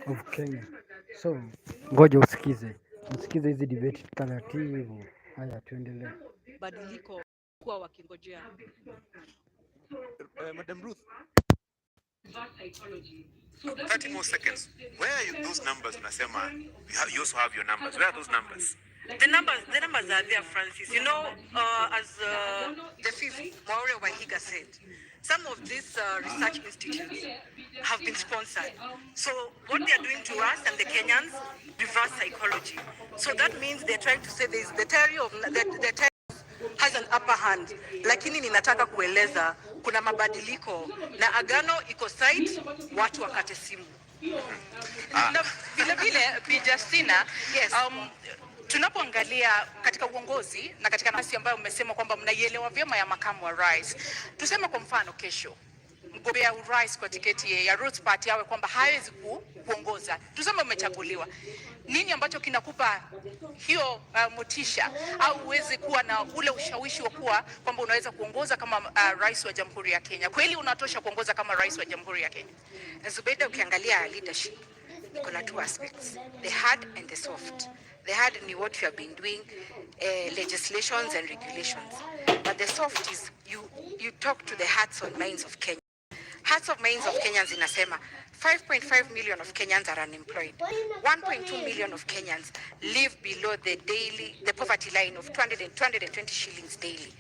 of Kenya. So ngoja usikize hizi debate taratibu. Haya, tuendelee. Badiliko kuwa wakingojea. Madam Ruth, 30 more seconds. Where are those numbers? Unasema, you also have your numbers. Where are those numbers? The numbers are there, Francis. You know, as the fifth Maureen Wahiga said, some of these research institutes have been sponsored. So what they are doing to us and the Kenyans, reverse psychology. So that means they're trying to say there's the theory of the has an upper hand, lakini ninataka kueleza kuna mabadiliko na agano iko site, watu wakate simu. Na vile vile Bi Justina, yes. Tunapoangalia katika uongozi na katika nafasi ambayo mmesema kwamba mnaielewa vyema ya makamu wa rais, tuseme kwa mfano kesho mgombea urais kwa tiketi ya Roots Party awe kwamba hawezi kuongoza, tuseme umechaguliwa, nini ambacho kinakupa hiyo motisha au uweze kuwa na ule ushawishi wa kuwa kwamba unaweza kuongoza kama rais wa Jamhuri ya Kenya? Kweli unatosha kuongoza kama rais wa Jamhuri ya Kenya? Zubeda, ukiangalia leadership kuna two aspects, the hard and the soft. The hard ni what you have been doing, legislations and regulations. But the soft is you talk to the hearts and minds of Kenya. Hearts of minds of Kenyans inasema 5.5 million of Kenyans are unemployed. 1.2 million of Kenyans live below the poverty line of 220 shillings daily.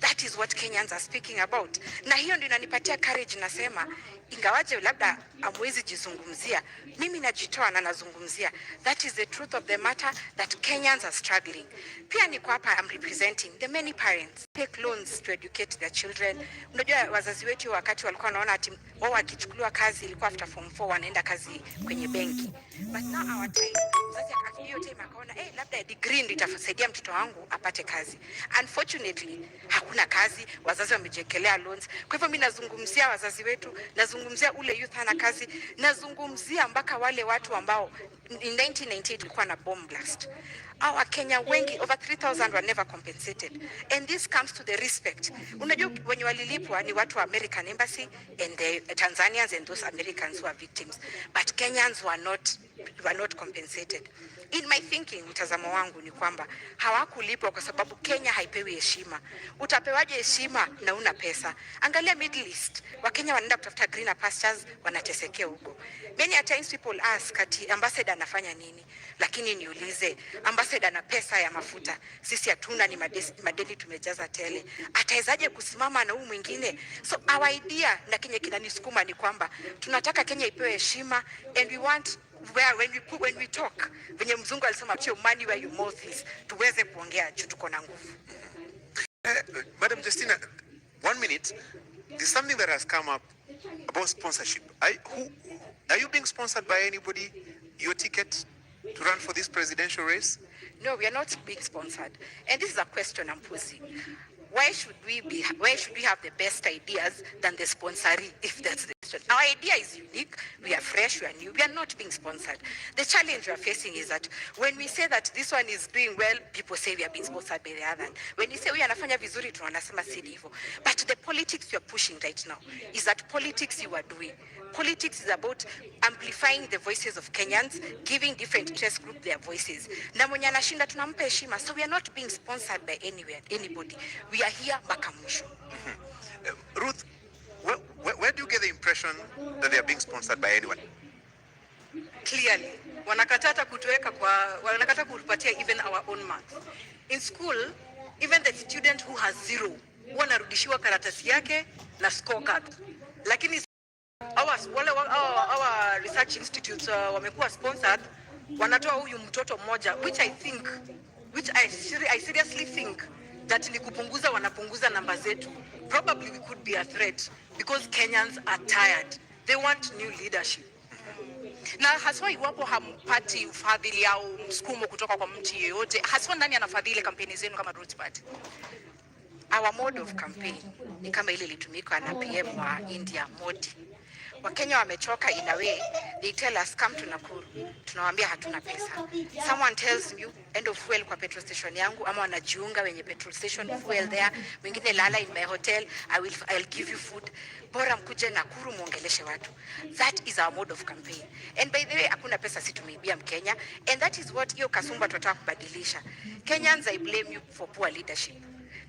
That is what Kenyans are speaking about. Na hiyo ndio inanipatia courage, nasema ingawaje labda amwezi jizungumzia, mimi najitoa na nazungumzia. That is the truth of the matter, that Kenyans are struggling. Pia niko hapa, I'm representing the many parents take loans to educate their children. Unajua wazazi wetu wakati walikuwa wanaona ati wao wakichukuliwa kazi ilikuwa after form 4 wanaenda kazi kwenye benki. But now our time, mzazi akafikia time akaona labda degree ndio itasaidia mtoto wangu apate kazi. Unfortunately, hakuna kazi, wazazi wamejekelea loans. Kwa hivyo mimi nazungumzia wazazi wetu, nazungumzia ule youth hana kazi, nazungumzia mpaka wale watu ambao in 1998 kulikuwa na bomb blast. Our Kenya wengi over 3,000 were never compensated, and this comes to the respect. Unajua wenye walilipwa ni watu wa American Embassy and the Tanzanians and those Americans who are victims, but Kenyans were not compensated. In my thinking, mtazamo wangu ni kwamba hawakulipwa kwa sababu Kenya haipewi heshima. Utapewaje heshima na una pesa? Angalia Middle East, Wakenya wanaenda kutafuta greener pastures, wanatesekea huko. Many a times people ask ati ambassador anafanya nini? Lakini niulize, ambassador na pesa ya mafuta, sisi hatuna, ni madeni tumejaza tele. Atawezaje kusimama na huyu mwingine? So our idea na Kenya kinanisukuma ni kwamba tunataka Kenya ipewe heshima, and we want when we talk, venye mzungu alisema put your money where your mouth is, tuweze kuongea juu tuko na nguvu. Madam Justina, 1 minute. There's something that has come up about sponsorship. Are you being sponsored by anybody, your ticket to run for this presidential race? No, we are not being sponsored. And this is a question I'm posing. Why should we have the best ideas than the sponsoree, if that's the question? Our idea is unique, we are fresh, we are new, we are not being sponsored. The challenge we are facing is that when we say that this one is doing well, people say we are being sponsored by the other. When we say we anafanya vizuri, tunasema si hivyo. But the politics you are pushing right now is that politics you are doing. Politics is about amplifying the voices of Kenyans, giving different interest groups their voices. Na mwenye anashinda tunampa heshima. So we are not being sponsored by anybody. We are here mpaka mwisho. Ruth, where do you get the impression that they are being sponsored by anyone? Clearly, wanakata kutupatia even our own marks. In school, even the student who has 0 wanarudishiwa karatasi yake na scorecard. Lakini our research institutes wamekuwa sponsored, wanatoa huyu mtoto mmoja, which I seriously think that ni kupunguza, wanapunguza namba zetu. Probably we could be a threat because Kenyans are tired. They want new leadership. Na haswa iwapo hampati ufadhili au msukumo kutoka kwa mtu yeyote, haswa nani anafadhili kampeni zenu kama Roots Party? Our mode of campaign ni kama ile ilitumika na PM wa India Modi. Wakenya wamechoka in a way. They tell us come to Nakuru. Tunawaambia hatuna pesa. Someone tells you end of fuel kwa petrol station yangu, ama wanajiunga wenye petrol station fuel there. Mwingine lala in my hotel, I'll give you food. Bora mkuje Nakuru muongeleshe watu. That is our mode of campaign. And by the way, hakuna pesa si tumeibia Mkenya, and that is what hiyo kasumba tunataka kubadilisha. Kenyans, I blame you for poor leadership.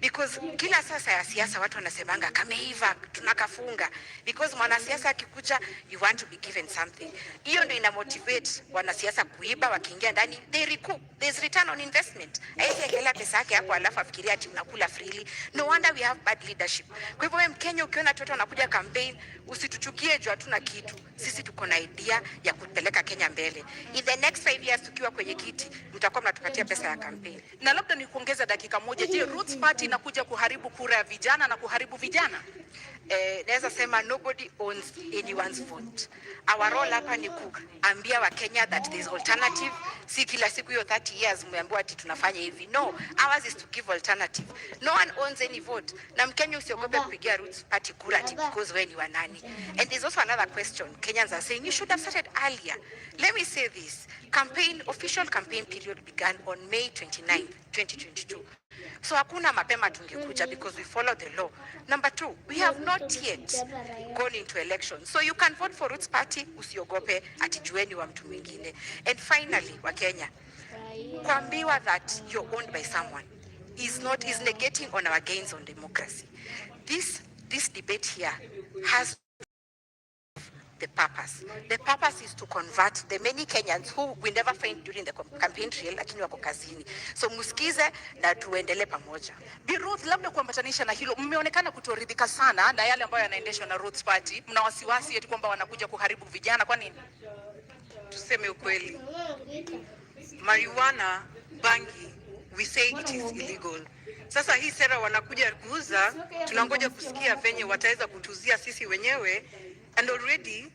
Because kila sasa ya siasa watu wanasemanga kameiva tunakafunga, because mwanasiasa akikuja you want to be given something. Hiyo ndio ina motivate wanasiasa kuiba, wakiingia ndani they recoup, there's return on investment. Aisi akela pesa yake hapo alafu afikiria ati unakula freely. No wonder we have bad leadership. Kwa hivyo wewe Mkenya ukiona watu wanakuja campaign, usituchukie juu hatuna kitu. Sisi tuko na idea ya kupeleka Kenya mbele. In the next 5 years tukiwa kwenye kiti mtakuwa mnatupatia pesa ya campaign. Na labda ni kuongeza dakika moja, je, Roots Party inakuja kuharibu kura ya vijana na kuharibu vijana? Naweza sema nobody owns anyone's vote. Our role hapa ni kuambia wa Kenya that there is alternative. Si kila siku hiyo 30 years mmeambiwa ati tunafanya hivi. No, ours is to give alternative. No one owns any vote. Na Mkenya usiogope kupigia Roots Party kura ati because when you are nani. And there's also another question. Kenyans are saying you should have started earlier. Let me say this. Official campaign period began on May 29, 2022. So hakuna mapema tungekuja because we follow the law. Number 2, we have not yet gone into election. So you can vote for Roots Party, usiogope ati jueni wa mtu mwingine. And finally, wa Kenya, kuambiwa that you're owned by someone is negating on our gains on democracy. This debate here has the purpose. The purpose is to convert the many Kenyans who we never find during the campaign trail, lakini wako kazini. So musikize na tuendelee pamoja. Bi Ruth, labda kuambatanisha na hilo, mmeonekana kutoridhika sana na yale ambayo yanaendeshwa na Roots Party. Mna wasiwasi eti kwamba wanakuja kuharibu vijana, kwa nini? Tuseme ukweli. Marijuana, bangi, we say it is illegal. Sasa hii sera wanakuja kuuza, tunangoja kusikia venye wataweza kutuzia sisi wenyewe. And already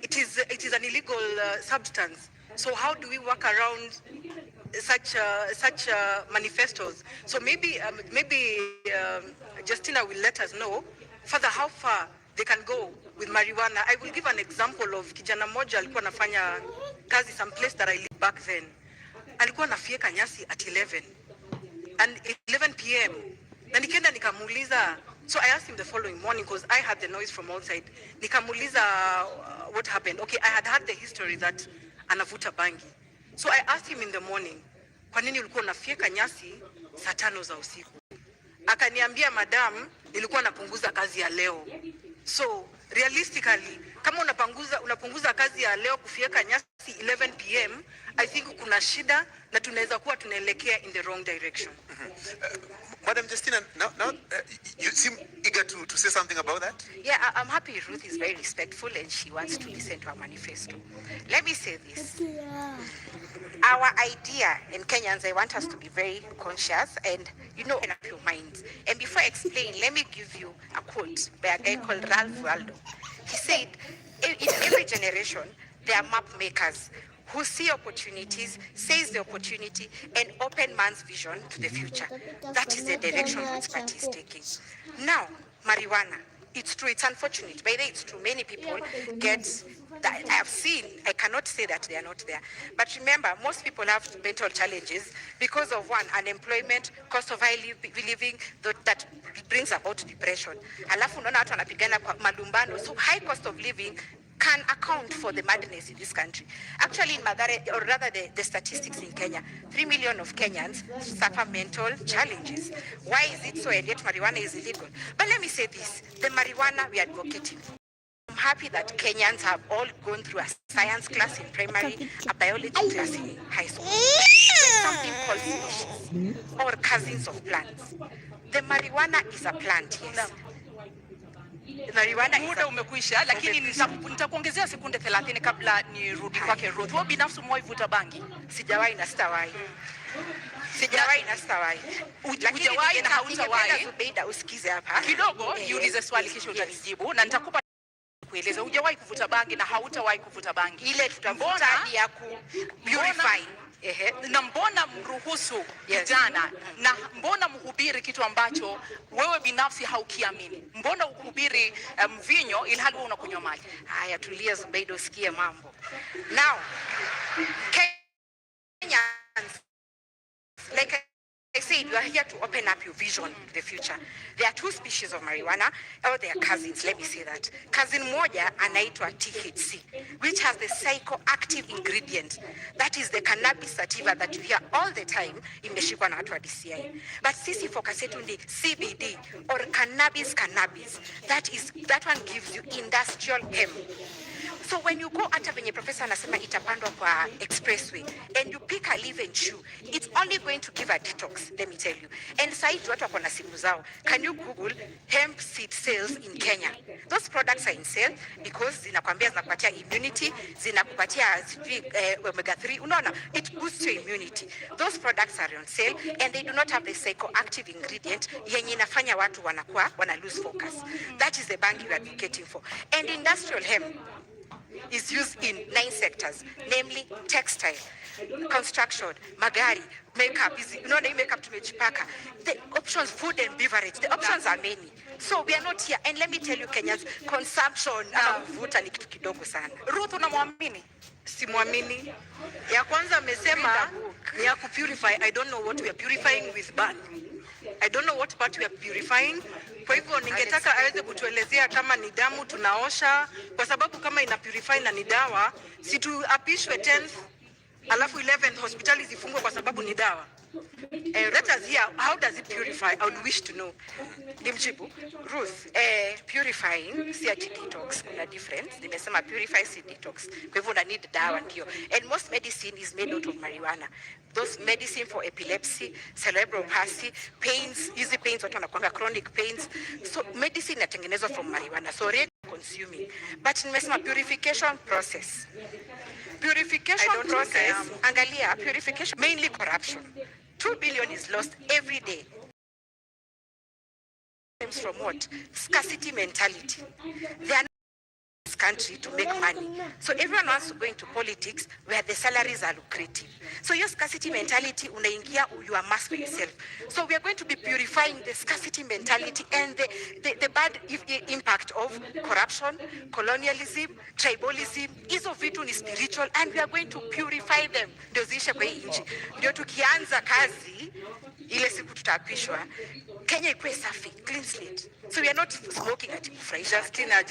it is an illegal substance. So how do we work around such manifestos? So maybe Justina will let us know further how far they can go with marijuana. I will give an example of kijana moja alikuwa anafanya kazi some place that I lived back then. Alikuwa anafieka nyasi at 11 and 11 p.m. Na nikaenda nikamuuliza. So I asked him the following morning because I had the noise from outside. Nikamuuliza what happened. Okay, I had heard the history that anavuta bangi. So I asked him in the morning, kwa nini ulikuwa unafieka nyasi saa 5 za usiku? Akaniambia, madam, nilikuwa napunguza kazi ya leo. So realistically, kama unapunguza kazi ya leo kufieka nyasi 11 p.m, I think kuna shida na tunaweza kuwa tunaelekea in the wrong direction. Madam Justina, now you seem eager to say something about that. Yeah, I'm happy Ruth is very respectful and she wants to listen to our manifesto. Let me say this. Our idea in Kenyans, I want us to be very conscious and, in your minds. And before I explain, let me give you a quote by a guy called Ralph Waldo. He said, in every generation, there are map makers who see opportunities, seize the opportunity, and open man's vision to the future. That is the direction Roots Party is taking. Now, marijuana, it's true, it's unfortunate. By the way, it's true, many people get that I have seen. I cannot say that they are not there. But remember, most people have mental challenges because of one, unemployment, cost of high living, that brings about depression. Alafu unaona watu wanapigana kwa malumbano. So high cost of living can account for the madness in this country. Actually, in Mathare, or rather the statistics in Kenya, 3 million of Kenyans suffer mental challenges. Why is it so? And yet marijuana is illegal. But let me say this, the marijuana we are advocating. I'm happy that Kenyans have all gone through a science class in primary, a biology class in high school. There's something called species or cousins of plants. The marijuana is a plant, yes. Muda umekwisha, lakini nitakuongezea sekunde 30 kabla nirudi kwake Ruth. Wewe binafsi umewahi bangi? Sijawahi na sitawahi. Hujawahi na hautawahi. Zubeida, usikize hapa. Kidogo niulize swali kisha utanijibu na nitakupa kueleza. Hujawahi kuvuta bangi na hautawahi kuvuta bangi. Ile tutavuta ni ya ku purify. Na mbona mruhusu vijana na mbona mhubiri kitu ambacho wewe binafsi haukiamini? Mbona uhubiri mvinyo ilhali wewe unakunywa maji? Haya, tulia Zubeida, usikie mambo. Now, Kenyans, like I said, you are here to open up your vision to the future. There are two species of marijuana, or they are cousins, let me say that. Cousin moja anaitwa THC, which has the psychoactive ingredient. That is the cannabis sativa that you hear all the time, imeshikwa na watu wa DCI. But sisi focus yetu ni CBD, or cannabis. That one gives you industrial hemp. So when you go hata venye professor anasema itapandwa kwa expressway and you pick a leaf and chew, it's only going to give a detox, let me tell you. And side watu wako na simu zao. Can you Google hemp seed sales in Kenya? Those products are in sale because zinakwambia zinakupatia immunity, zinakupatia omega 3. Unaona, it boosts your immunity. Those products are on sale and they do not have the psychoactive ingredient yenye inafanya watu wana lose focus. That is the bank you are advocating for. And industrial hemp is used in 9 sectors, namely textile, construction, magari, makeup. Makeup tumejipaka. The options, food and beverage, the options are many. So we are not here. And let me tell you, Kenyans, consumption vuta ni kitu kidogo sana. Ruth, unamwamini? Simwamini. Ya kwanza amesema ni ya kupurify. I don't know what we are purifying with burn. I don't know what part we are purifying. Kwa hivyo ningetaka aweze kutuelezea kama ni damu tunaosha, kwa sababu kama ina purify na ni dawa, si tuapishwe 10th alafu 11th hospitali zifungwe kwa sababu ni dawa. Let us hear, how does it purify? I would wish to know. Nimjibu. Ruth, purifying si ati detox, kuna difference. Nimesema purify si detox. Kwa hivyo una need dawa ndio. And most medicine is made out of marijuana. Those medicine for epilepsy, cerebral palsy, pains, easy pains, watu wanakuanga chronic pains. So medicine inatengenezwa from marijuana. So really consuming. But nimesema purification process. Purification process, angalia, purification, mainly corruption. 2 billion is lost every day. Comes from what? Scarcity mentality. They are not in this country to make money. So everyone wants to go into politics where the salaries are lucrative. So your scarcity mentality, unaingia, you are mass for yourself. So we are going to be purifying the scarcity mentality and the bad impact of corruption, colonialism, tribalism. Hizo vitu ni spiritual and we are going to purify them. Ndio ziishe kwa hii nchi. Ndio tukianza kazi, ile siku tutaapishwa, Kenya ikuwe safi, clean slate. So we are not smoking at kufurahisha. Justina,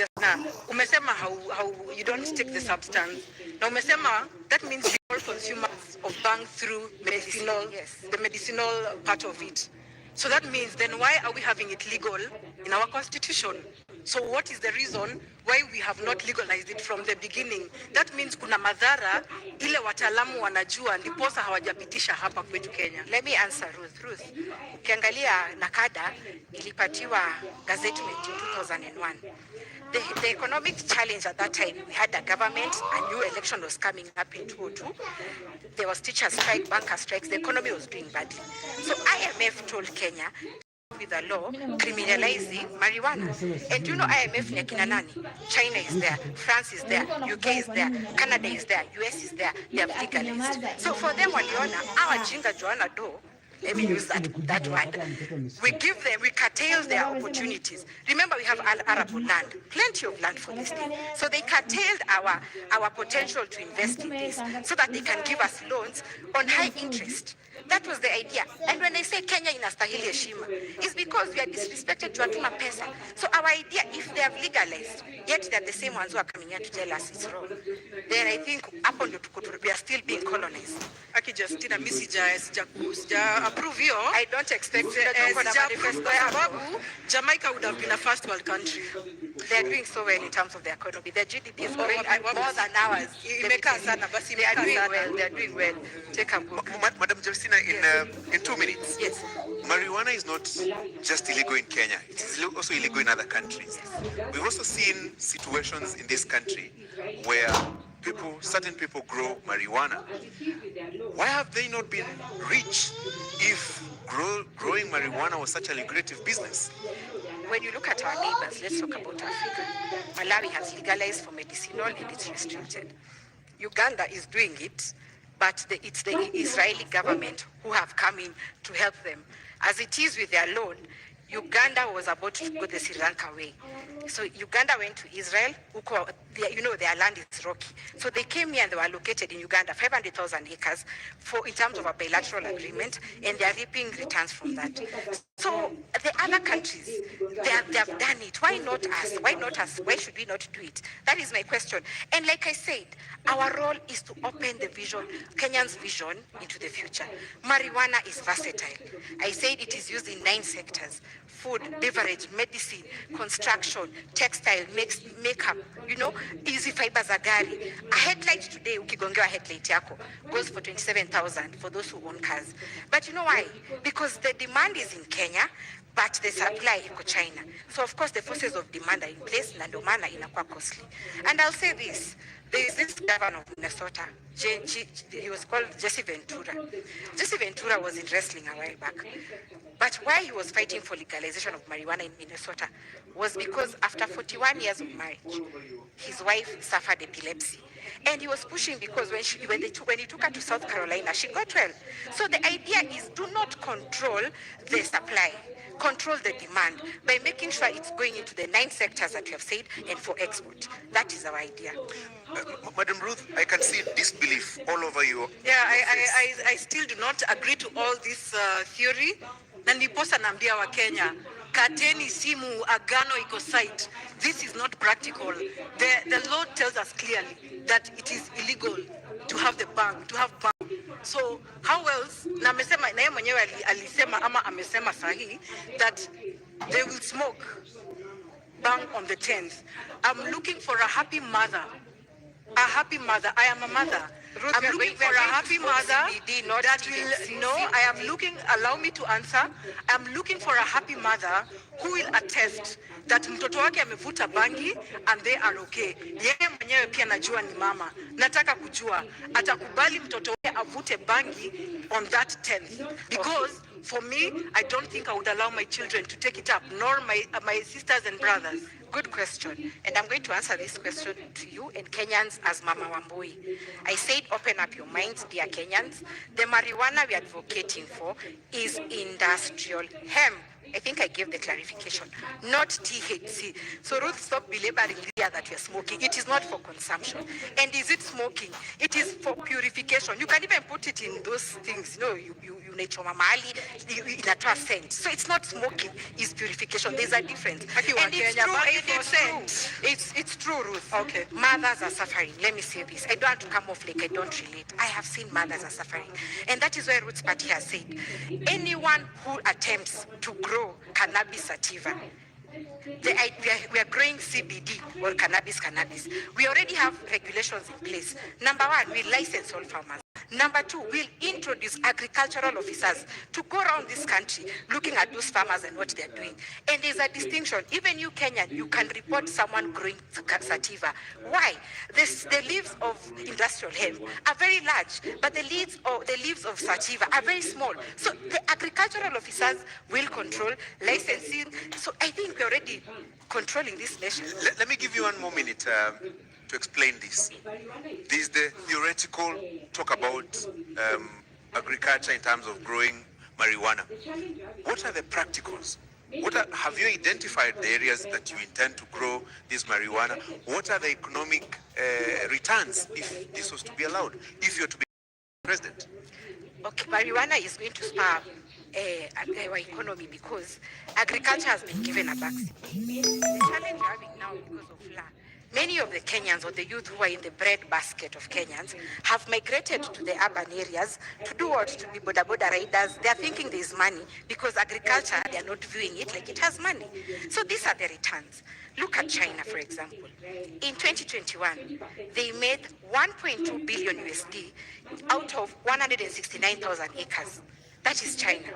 umesema how you don't take the substance. Na umesema that means all consumers of bang through medicinal, yes, the medicinal part of it. So that means then why are we having it legal in our constitution? So what is the reason why we have not legalized it from the beginning? That means kuna madhara ile wataalamu wanajua ndiposa hawajapitisha hapa kwetu Kenya. Let me answer Ruth. Ukiangalia Nakada ilipatiwa gazettement in 2001. The economic challenge at that time, we had a government, a new election was coming up in 2002. There was teacher strike, banker strikes, the economy was doing badly. So IMF told Kenya with a law criminalizing marijuana. And you know IMF ni akina nani? China is there, France is there, UK is there, Canada is there, US is there, they have legalized. So for them waliona, our jinga Joanna do, let me use that word. We curtail their opportunities. Remember, we have arable land, plenty of land for this thing. So they curtailed our potential to invest in this so that they can give us loans on high interest. That was the idea. And when I say Kenya inastahili heshima, it's because we are disrespected to hatuna pesa. So our idea, if they have legalized, yet they are the same ones who are coming here to tell us it's wrong, then I think hapo ndio we are still being colonized. Aki Justina, mimi sija approve hiyo. I don't expect sababu Jamaica would have been a first world country. They are doing so well in terms of their economy. Their GDP is growing more than ours. They are doing well. They are doing well. Take a book. Madam Justina, in 2 minutes. Yes. Marijuana is not just illegal in Kenya. It is also illegal in other countries. We've also seen situations in this country where certain people grow marijuana. Why have they not been rich if growing marijuana was such a lucrative business? When you look at our neighbors, let's talk about Africa. Malawi has legalized for medicinal and it's restricted. Uganda is doing it. but it's the Israeli government who have come in to help them. As it is with their loan, Uganda was about to go the Sri Lanka way. So Uganda went to Israel, their land is rocky. So they came here and they were located in Uganda, 500,000 acres in terms of a bilateral agreement, and they are reaping returns from that. So the other countries, they have done it. Why not us? Why not us? Why should we not do it? That is my question. And like I said, our role is to open the vision, Kenyan's vision into the future. Marijuana is versatile. I said it is used in 9 sectors: food, beverage, medicine, construction, textile, makeup, easy fibers za gari. A headlight today, ukigongewa headlight yako, goes for 27,000 for those who own cars. But you know why? Because the demand is in Kenya, but the supply iko China. So of course the forces of demand are in place, na ndio maana inakuwa costly. And I'll say this, there is this governor of Minnesota, he was called Jesse Ventura. Jesse Ventura was in wrestling a while back. But why he was fighting for legalization of marijuana in Minnesota was because after 41 years of marriage, his wife suffered epilepsy. And he was pushing because when he took her to South Carolina, she got well. So the idea is, do not control the supply, control the demand by making sure it's going into the 9 sectors that you have said and for export. That is our idea. Madam Ruth, I can see disbelief all over you. Yeah, I still do not agree to all this theory. Na ndiposa naambia wa Kenya, kateni simu, agano iko site. This is not practical. The law tells us clearly that it is illegal to have bank. So how else, na amesema na yeye mwenyewe alisema ama amesema sahi that they will smoke bang on the 10th. I'm looking for a happy mother. I am a mother. Ruth, I'm looking for a happy mother that will, no, I am looking, allow me to answer. I'm looking for a happy mother who will attest that mtoto wake amevuta bangi and they are okay. Yeye mwenyewe pia najua ni mama. Nataka kujua, atakubali mtoto wake avute bangi on that 10th. Because for me, I don't think I would allow my children to take it up, nor my sisters and brothers. Good question. And I'm going to answer this question to you and Kenyans as Mama Wambui. I said open up your minds, dear Kenyans. The marijuana we are advocating for is industrial hemp. I think I gave the clarification, not THC. So Ruth, stop belaboring here that you're smoking. It is not for consumption. And is it smoking? It is for purification. You can even put it in those things, you nature mamali, inatoa scent. So it's not smoking, it's purification. There's a difference. And it's true, Ruth. Okay. Mothers are suffering. Let me say this. I don't want to come off like I don't relate. I have seen mothers are suffering. And that is why Ruth's party has said, anyone who attempts to grow cannabis sativa, we are growing CBD or cannabis. We already have regulations in place. Number 1, we license all farmers. Number 2, we'll introduce agricultural officers to go around this country looking at those farmers and what they're doing. And there's a distinction. Even you Kenyan, you can report someone growing sativa. Why? The leaves of industrial hemp are very large, but the leaves of sativa are very small. So the agricultural officers will control licensing. So I think we're already controlling this nation. Let me give you 1 more minute to explain this. This is the theoretical talk about agriculture in terms of growing marijuana. What are the practicals? Have you identified the areas that you intend to grow this marijuana? What are the economic returns if this was to be allowed, if you're to be president? Okay, marijuana is going to spur our economy because agriculture has been given a backseat. The challenge we're having now because of FLA, many of the Kenyans or the youth who are in the bread basket of Kenyans have migrated to the urban areas to do what? To be boda riders. They are thinking there is money because agriculture, they are not viewing it like it has money. So these are the returns. Look at China, for example. In 2021, they made 1.2 billion USD out of 169,000 acres. That is China.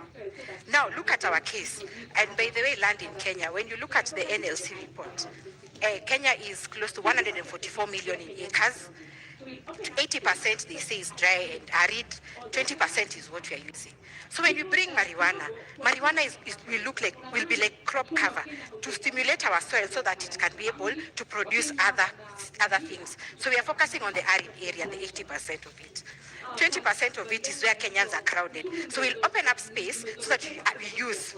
Now look at our case. And by the way, land in Kenya, when you look at the NLC report, Kenya is close to 144 million in acres. 80% they say is dry and arid, 20% is what we are using. So when you bring marijuana will be like crop cover to stimulate our soil so that it can be able to produce other things. So we are focusing on the arid area, the 80% of it. 20% of it is where Kenyans are crowded. So we'll open up space so that we use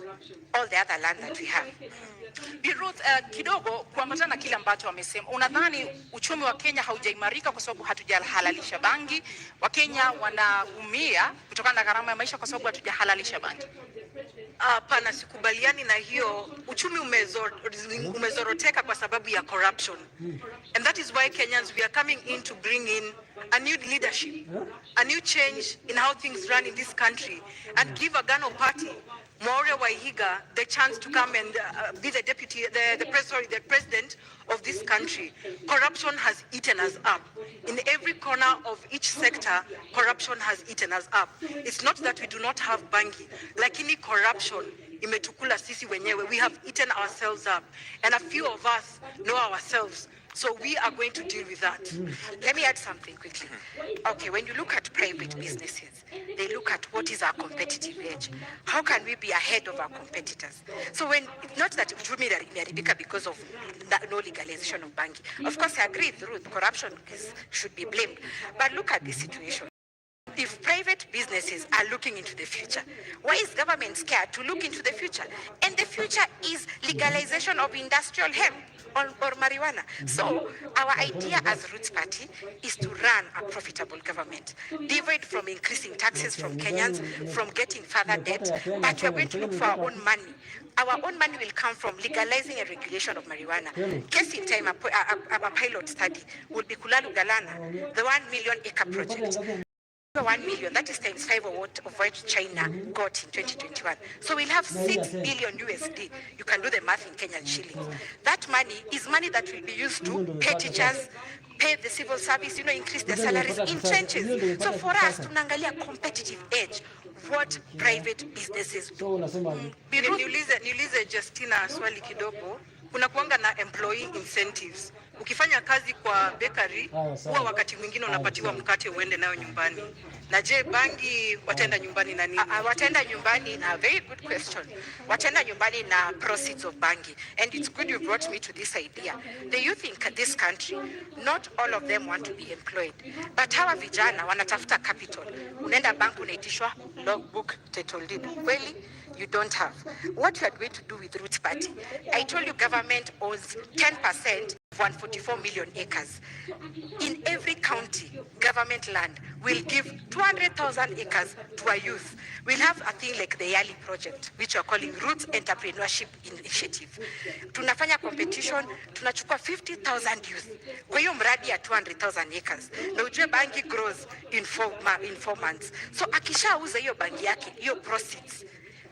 all the other land that we have. Bi Ruth, kidogo kuambatana na kile ambacho wamesema, unadhani uchumi wa Kenya haujaimarika kwa sababu hatujahalalisha bangi? Wakenya wanaumia kutokana na gharama ya maisha kwa sababu hatujahalalisha bangi. Hapana, sikubaliani na hiyo. Uchumi umezoroteka kwa sababu ya corruption. And that is why Kenyans, we are coming in to bring in a new leadership, a new change in how things run in this country, and give a Gano party, Maure Waihiga, the chance to come and be the president of this country. Corruption has eaten us up. In every corner of each sector, corruption has eaten us up. It's not that we do not have bangi, lakini corruption imetukula sisi wenyewe. We have eaten ourselves up, and a few of us know ourselves. So we are going to deal with that. Let me add something quickly. Okay, when you look at private businesses, they look at what is our competitive edge. How can we be ahead of our competitors? So it's not that uchumi imeharibika because of no legalization of banking. Of course, I agree with Ruth, corruption should be blamed. But look at the situation. If private businesses are looking into the future, why is government scared to look into the future? And the future is legalization of industrial hemp or marijuana. So our idea as Roots Party is to run a profitable government, devoid from increasing taxes from Kenyans, from getting further debt, but we are going to look for our own money. Our own money will come from legalizing and regulation of marijuana. Case in time, a pilot study would be Kulalu Galana, the 1 million acre project. 1 million, that is times 5 of what China got in 2021. So we'll have 6 billion USD. You can do the math in Kenyan shillings. That money is money that will be used to pay teachers, pay the civil service, increase their salaries in trenches. So for us, tunaangalia competitive edge, what private businesses do. Niulize Justina swali kidogo. Kuna kuanga na employee incentives. Ukifanya kazi kwa bakery, huwa wakati mwingine unapatiwa mkate uende nayo nyumbani. Na je, bangi wataenda nyumbani na nini? Wataenda nyumbani na very good question. Wataenda nyumbani na proceeds of bangi. And it's good you brought me to this idea. The youth in this country, not all of them want to be employed. But hawa vijana wanatafuta capital. Unaenda bank unaitishwa logbook, title deed. Kweli? You don't have. What you are going to do with Roots Party, I told you government owns 10% of 144 million acres. In every county, government land will give 200,000 acres to our youth. We'll have a thing like the Yali project, which we are calling Roots Entrepreneurship Initiative. Tunafanya competition, tunachukua 50,000 youth. Kwa hiyo mradi ya 200,000 acres. Na ujue bangi grows in 4 months. So akishauza hiyo bangi yake, hiyo proceeds,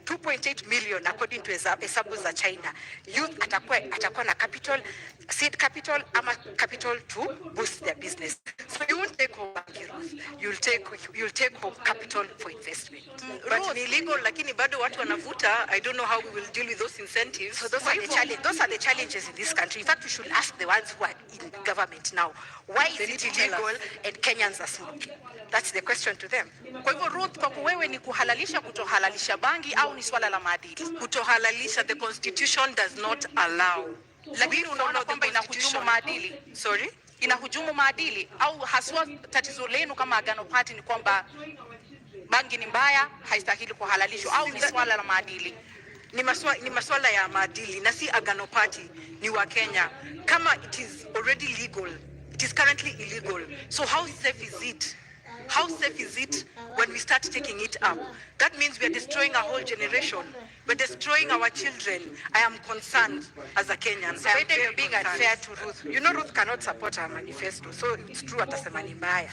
2.8 million according to hesabu za China. Youth atakuwa na capital, seed capital ama capital to boost their business. So you won't take home bank growth. You'll take home capital for investment. But ni legal, lakini bado watu wanavuta. I don't know how we will deal with those incentives. So those are the challenges in this country. In fact, we should ask the ones who are in government now, why is it illegal and Kenyans are smoking? That's the question to them. Kwa hivyo Ruth, kwa wewe ni kuhalalisha kutohalalisha bangi au ni swala la maadili? Kutohalalisha, the constitution does not allow. Lakini unaona kwamba inahujumu maadili. Sorry? Inahujumu maadili au haswa tatizo lenu kama Agano Party ni kwamba bangi ni mbaya, haistahili kuhalalishwa au ni swala la maadili? Ni maswala ya maadili na si Agano Party, ni wa Kenya. Kama it is already legal, it is currently illegal. So how safe is it? How safe is it when we start taking it up? That means we are destroying a whole generation. We're destroying our children. I am concerned as a Kenyan. So you're being unfair to Ruth. You know Ruth cannot support her manifesto. So it's true atasema ni mbaya.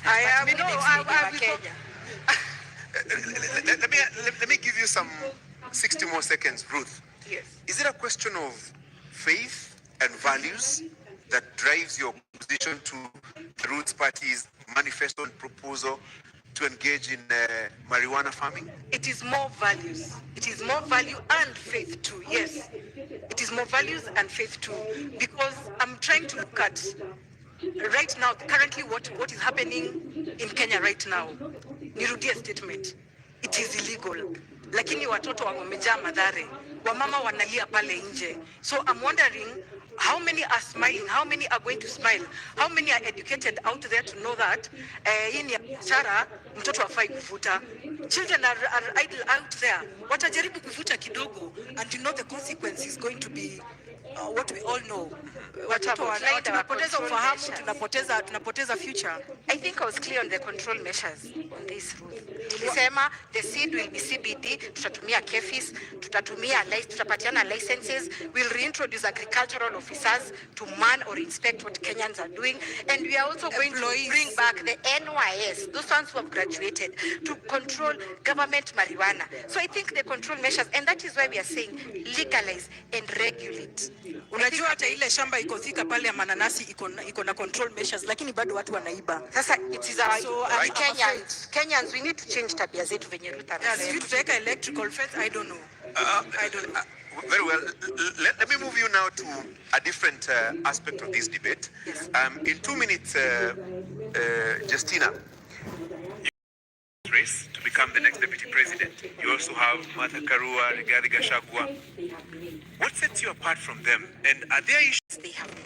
Let me give you some 60 more seconds, Ruth. Yes. Is it a question of faith and values that drives your opposition to the Roots Party's manifesto and proposal to engage in marijuana farming? It is more values. It is more value and faith too. Yes, it is more values and faith too. Because I'm trying to look at right now, currently what is happening in Kenya right now. Nirudie statement. it is illegal, lakini watoto wamejaa madhare, wamama wanalia pale nje. So I'm wondering how many are smiling, how many are going to smile, how many are educated out there to know that hii ni biashara, mtoto hafai kuvuta. Children are idle out there, watajaribu kuvuta kidogo, and you know the consequence is going to be what we all know. Tunapoteza ufahamu, tunapoteza future. I think I was clear on the control measures on this rule. Nilisema the seed will be CBD, tutatumia KEFIS, tutapatiana licenses, we'll reintroduce agricultural officers to man or inspect what Kenyans are doing, and we are also going to bring back the NYS, those ones who have graduated, to control government marijuana. So I think the control measures, and that is why we are saying legalize and regulate. Unajua hata ile shamba iko thika pale ya mananasi iko na control measures, lakini bado watu wanaiba. Sasa it is our Kenyans, we need to change tabia zetu venye Ruth anasema. Yes, to take electrical fence, I don't know. I don't know. Very well. Let me move you now to a different aspect of this debate. Yes. In 2 minutes, Justina, race to become the next deputy president. You also have Martha Karua, Rigathi Gachagua. What sets you apart from them? And are there issues they have been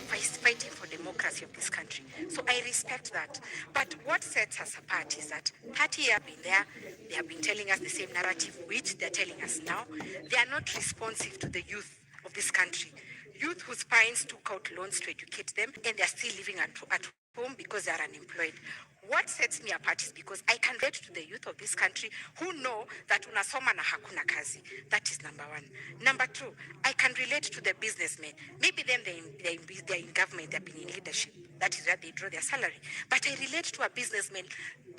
fighting for democracy of this country? So I respect that. But what sets us apart is that 30 years have been there. They have been telling us the same narrative, which they're telling us now. They are not responsive to the youth of this country. Youth whose parents took out loans to educate them, and they're still living at home because they are unemployed. What sets me apart is because I can relate to the youth of this country who know that unasoma na hakuna kazi. That is number one. Number two, I can relate to the businessmen. Maybe them they're in government, they've been in leadership. That is where they draw their salary. But I relate to a businessman,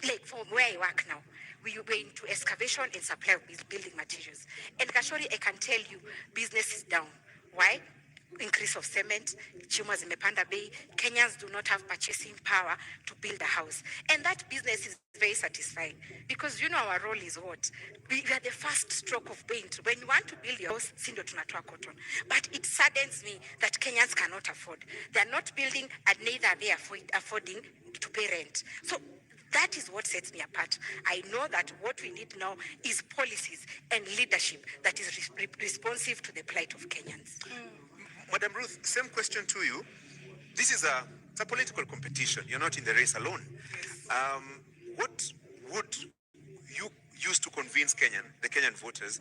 like from where I work now. We were into excavation and supply of building materials. And Kashori, I can tell you, business is down. Why? Increase of cement, chuma zimepanda bei, Kenyans do not have purchasing power to build a house. And that business is very satisfying because you know our role is what? We are the first stroke of paint. When you want to build your house, sindo tunatoa cotton. But it saddens me that Kenyans cannot afford. They are not building and neither are they affording to pay rent. So that is what sets me apart. I know that what we need now is policies and leadership that is responsive to the plight of Kenyans. Madam Ruth, same question to you. This is a political competition. You're not in the race alone. What would you use to convince the Kenyan voters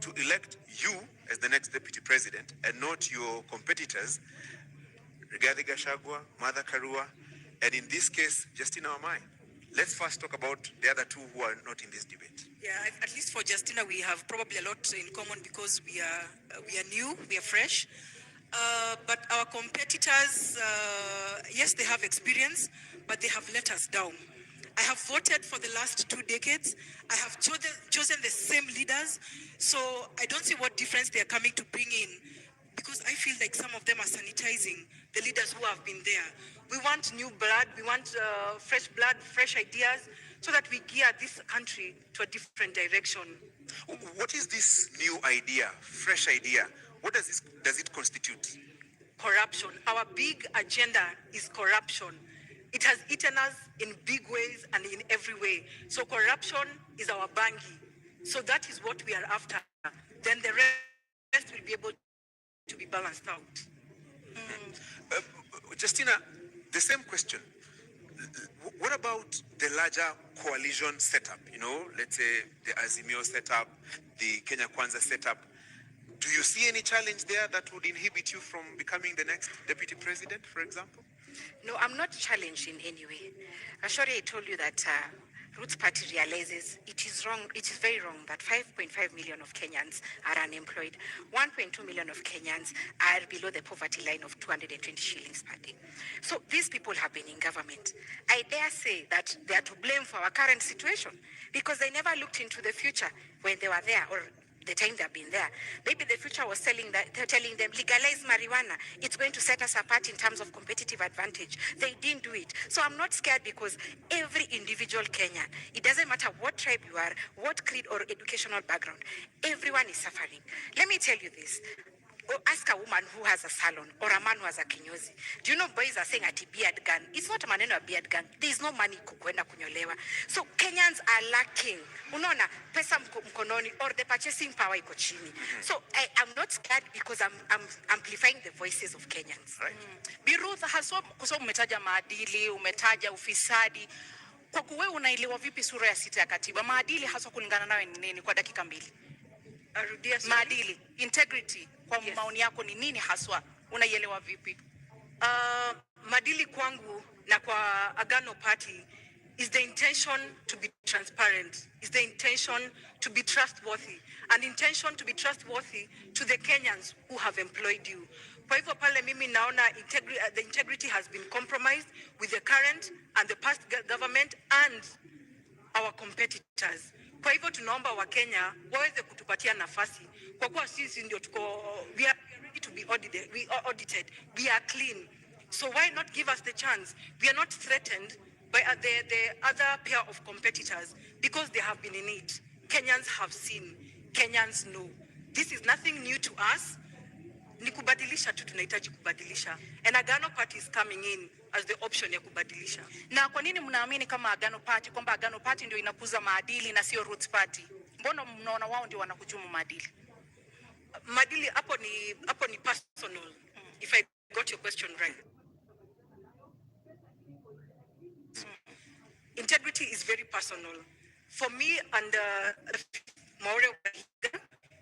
to elect you as the next deputy president and not your competitors, Rigathi Gachagua, Martha Karua, and in this case, Justina Wamai? Let's first talk about the other two who are not in this debate. Yeah, at least for Justina, we have probably a lot in common because we are new, we are fresh. But our competitors, yes, they have experience, but they have let us down. I have voted for the last 2 decades. I have chosen the same leaders. So I don't see what difference they are coming to bring in, because I feel like some of them are sanitizing the leaders who have been there. We want new blood. We want fresh blood, fresh ideas, so that we gear this country to a different direction. What is this new idea, fresh idea? What does it constitute? Corruption. Our big agenda is corruption. It has eaten us in big ways and in every way. So corruption is our bangi. So that is what we are after. Then the rest will be able to be balanced out. Justina, the same question. What about the larger coalition setup? You know, let's say the Azimio setup, the Kenya Kwanza setup. Do you see any challenge there that would inhibit you from becoming the next deputy president, for example? No, I'm not challenged in any way. Ashori, I told you that Roots Party realizes it is wrong. It is very wrong that 5.5 million of Kenyans are unemployed. 1.2 million of Kenyans are below the poverty line of 220 shillings per day. So these people have been in government. I dare say that they are to blame for our current situation because they never looked into the future when they were there, or the time they've been there. Maybe the future was telling them, legalize marijuana. It's going to set us apart in terms of competitive advantage. They didn't do it. So I'm not scared because every individual Kenyan, it doesn't matter what tribe you are, what creed or educational background, everyone is suffering. Let me tell you this. ask a woman who has a salon or a man who has a kinyozi. Do you know boys are saying ati beard gun? It's not a maneno a beard gun. There is no money kukwenda kunyolewa. So Kenyans are lacking. Unaona pesa mkononi or the purchasing power iko chini. So I'm not scared because I'm amplifying the voices of Kenyans. Right. Bi Ruth, haswa kwa sababu umetaja maadili, umetaja ufisadi. Kwa kuwe unaelewa vipi sura ya 6 ya katiba? Maadili haswa kulingana nawe ni nini kwa dakika 2? Arudia Maadili, integrity kwa maoni yako ni nini haswa? Unaielewa vipi? Maadili kwangu na kwa Agano Party is the intention to be transparent, is the intention to be trustworthy, an intention to be trustworthy to the Kenyans who have employed you. Kwa hivyo pale mimi naona the integrity has been compromised with the current and the past government and our competitors. Kwa hivyo tunaomba Wakenya waweze kutupatia nafasi kwa kuwa sisi ndio we are ready to be audited, we are clean. So why not give us the chance? We are not threatened by the other pair of competitors because they have been in it. Kenyans have seen, Kenyans know. This is nothing new to us. Ni kubadilisha tu, tunahitaji kubadilisha. And Agano Party is coming in as the option ya kubadilisha. Na kwa nini mnaamini kama Agano Party kwamba Agano Party ndio inakuza maadili na sio Roots Party? Mbona mnaona wao ndio wanakujumu maadili? Maadili hapo ni personal. If I got your question right. Integrity is very personal. For me and Maureen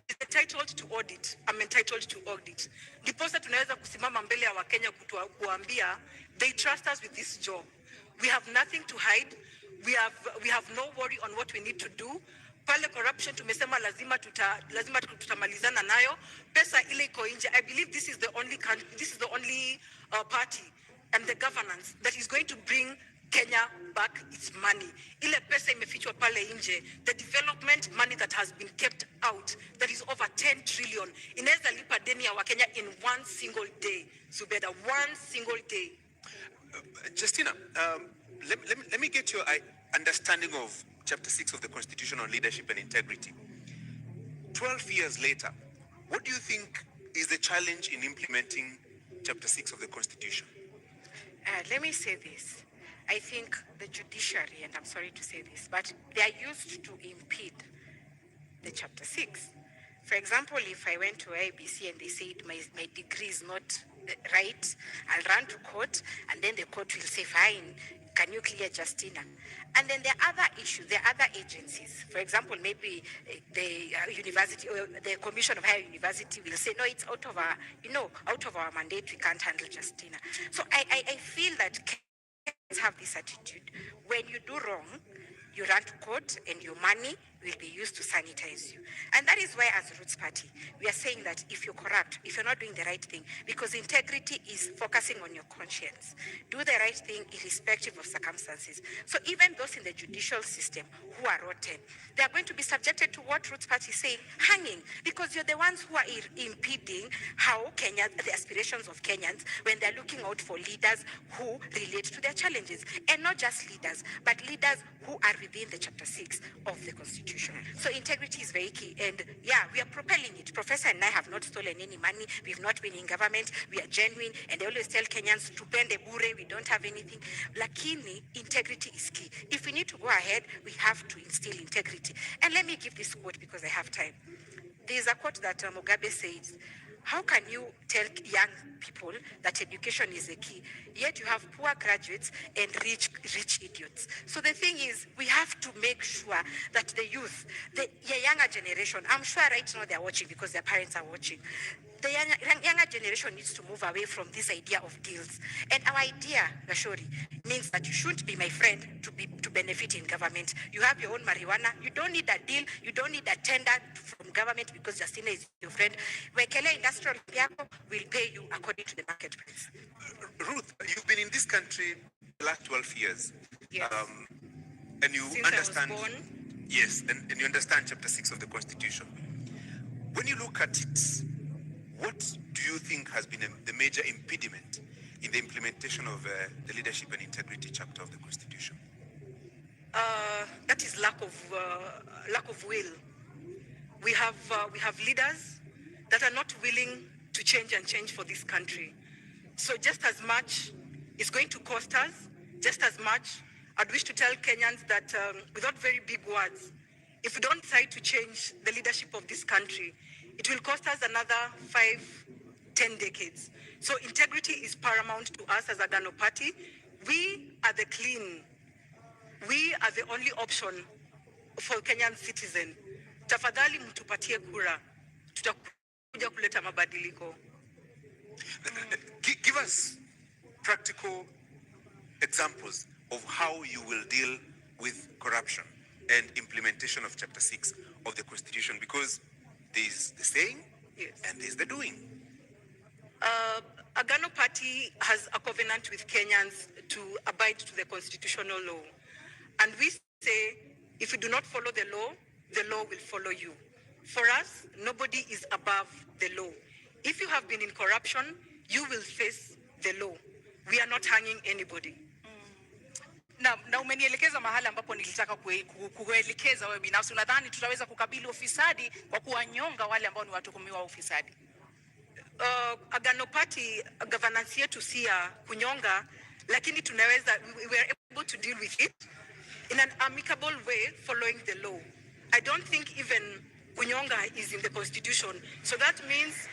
is entitled to audit. I'm entitled to audit. Ndiposa tunaweza kusimama mbele ya Wakenya kuambia they trust us with this job. We have nothing to hide. We have no worry on what we need to do. Pale corruption tumesema lazima tutamalizana nayo. Pesa ile iko nje. I believe this is the only party and the governance that is going to bring Kenya back its money. Ile pesa imefichwa pale nje. The development money that has been kept out, that is over 10 trillion. Inaweza lipa deni ya Wakenya in one single day. Zubeda, one single day. Justina, let me get your understanding of Chapter 6 of the Constitution on Leadership and Integrity. 12 years later, what do you think is the challenge in implementing Chapter 6 of the Constitution? Let me say this. I think the judiciary, and I'm sorry to say this, but they are used to impede the Chapter 6. For example, if I went to IBC and they said my degree is not right, I'll run to court, and then the court will say, fine, can you clear Justina? And then there are other issues, there are other agencies. For example, maybe the university or the Commission of Higher University will say, no, it's out of our mandate, we can't handle Justina. So I feel that Kenyans have this attitude. When you do wrong, you run to court and your money will be used to sanitize you. And that is why as a Roots Party, we are saying that if you're corrupt, if you're not doing the right thing, because integrity is focusing on your conscience, do the right thing irrespective of circumstances. So even those in the judicial system who are rotten, they are going to be subjected to what Roots Party is saying, hanging, because you're the ones who are impeding how the aspirations of Kenyans, when they're looking out for leaders who relate to their challenges. And not just leaders, but leaders who are within the Chapter 6 of the Constitution. So integrity is very key, and yeah, we are propelling it. Professor and I have not stolen any money. We've not been in government. We are genuine, and they always tell Kenyans to pende bure. We don't have anything. Lakini, integrity is key. If we need to go ahead, we have to instill integrity. And let me give this quote because I have time. There is a quote that Mugabe says, how can you tell young people that education is a key, yet you have poor graduates and rich idiots? So the thing is, we have to make sure that the youth, the younger generation, I'm sure right now they're watching because their parents are watching. The younger generation needs to move away from this idea of deals. And our idea, Gashori, means that you shouldn't be my friend to benefit in government. You have your own marijuana. You don't need a deal. You don't need a tender from government because Justina is your friend. Wekele Industrial Piako will pay you according to the market price. Ruth, you've been in this country the last 12 years. Yes. And you Since understand. I was born. Yes, and you understand Chapter 6 of the Constitution. When you look at it, what do you think has been the major impediment in the implementation of the leadership and integrity chapter of the Constitution? That is lack of will. We have leaders that are not willing to change for this country. So just as much is going to cost us, just as much I'd wish to tell Kenyans that without very big words, if we don't decide to change the leadership of this country, it will cost us another 5-10 decades. So integrity is paramount to us as a Gano party. We are the clean. We are the only option for Kenyan citizen. Tafadhali mtupatie kura. Tutakuja kuleta mabadiliko. Give us practical examples of how you will deal with corruption and implementation of Chapter 6 of the Constitution, because there is the saying, yes, and there is the doing. Agano Party has a covenant with Kenyans to abide to the constitutional law. And we say, if you do not follow the law will follow you. For us, nobody is above the law. If you have been in corruption, you will face the law. We are not hanging anybody. Na umenielekeza mahali ambapo nilitaka kuelekeza wewe binafsi. Unadhani tutaweza kukabili ufisadi kwa kuwanyonga wale ambao ni watuhumiwa wa ufisadi? Agano Party governance yetu si ya kunyonga, lakini tunaweza, we are able to deal with it in an amicable way following the law. I don't think even kunyonga is in the constitution. So that means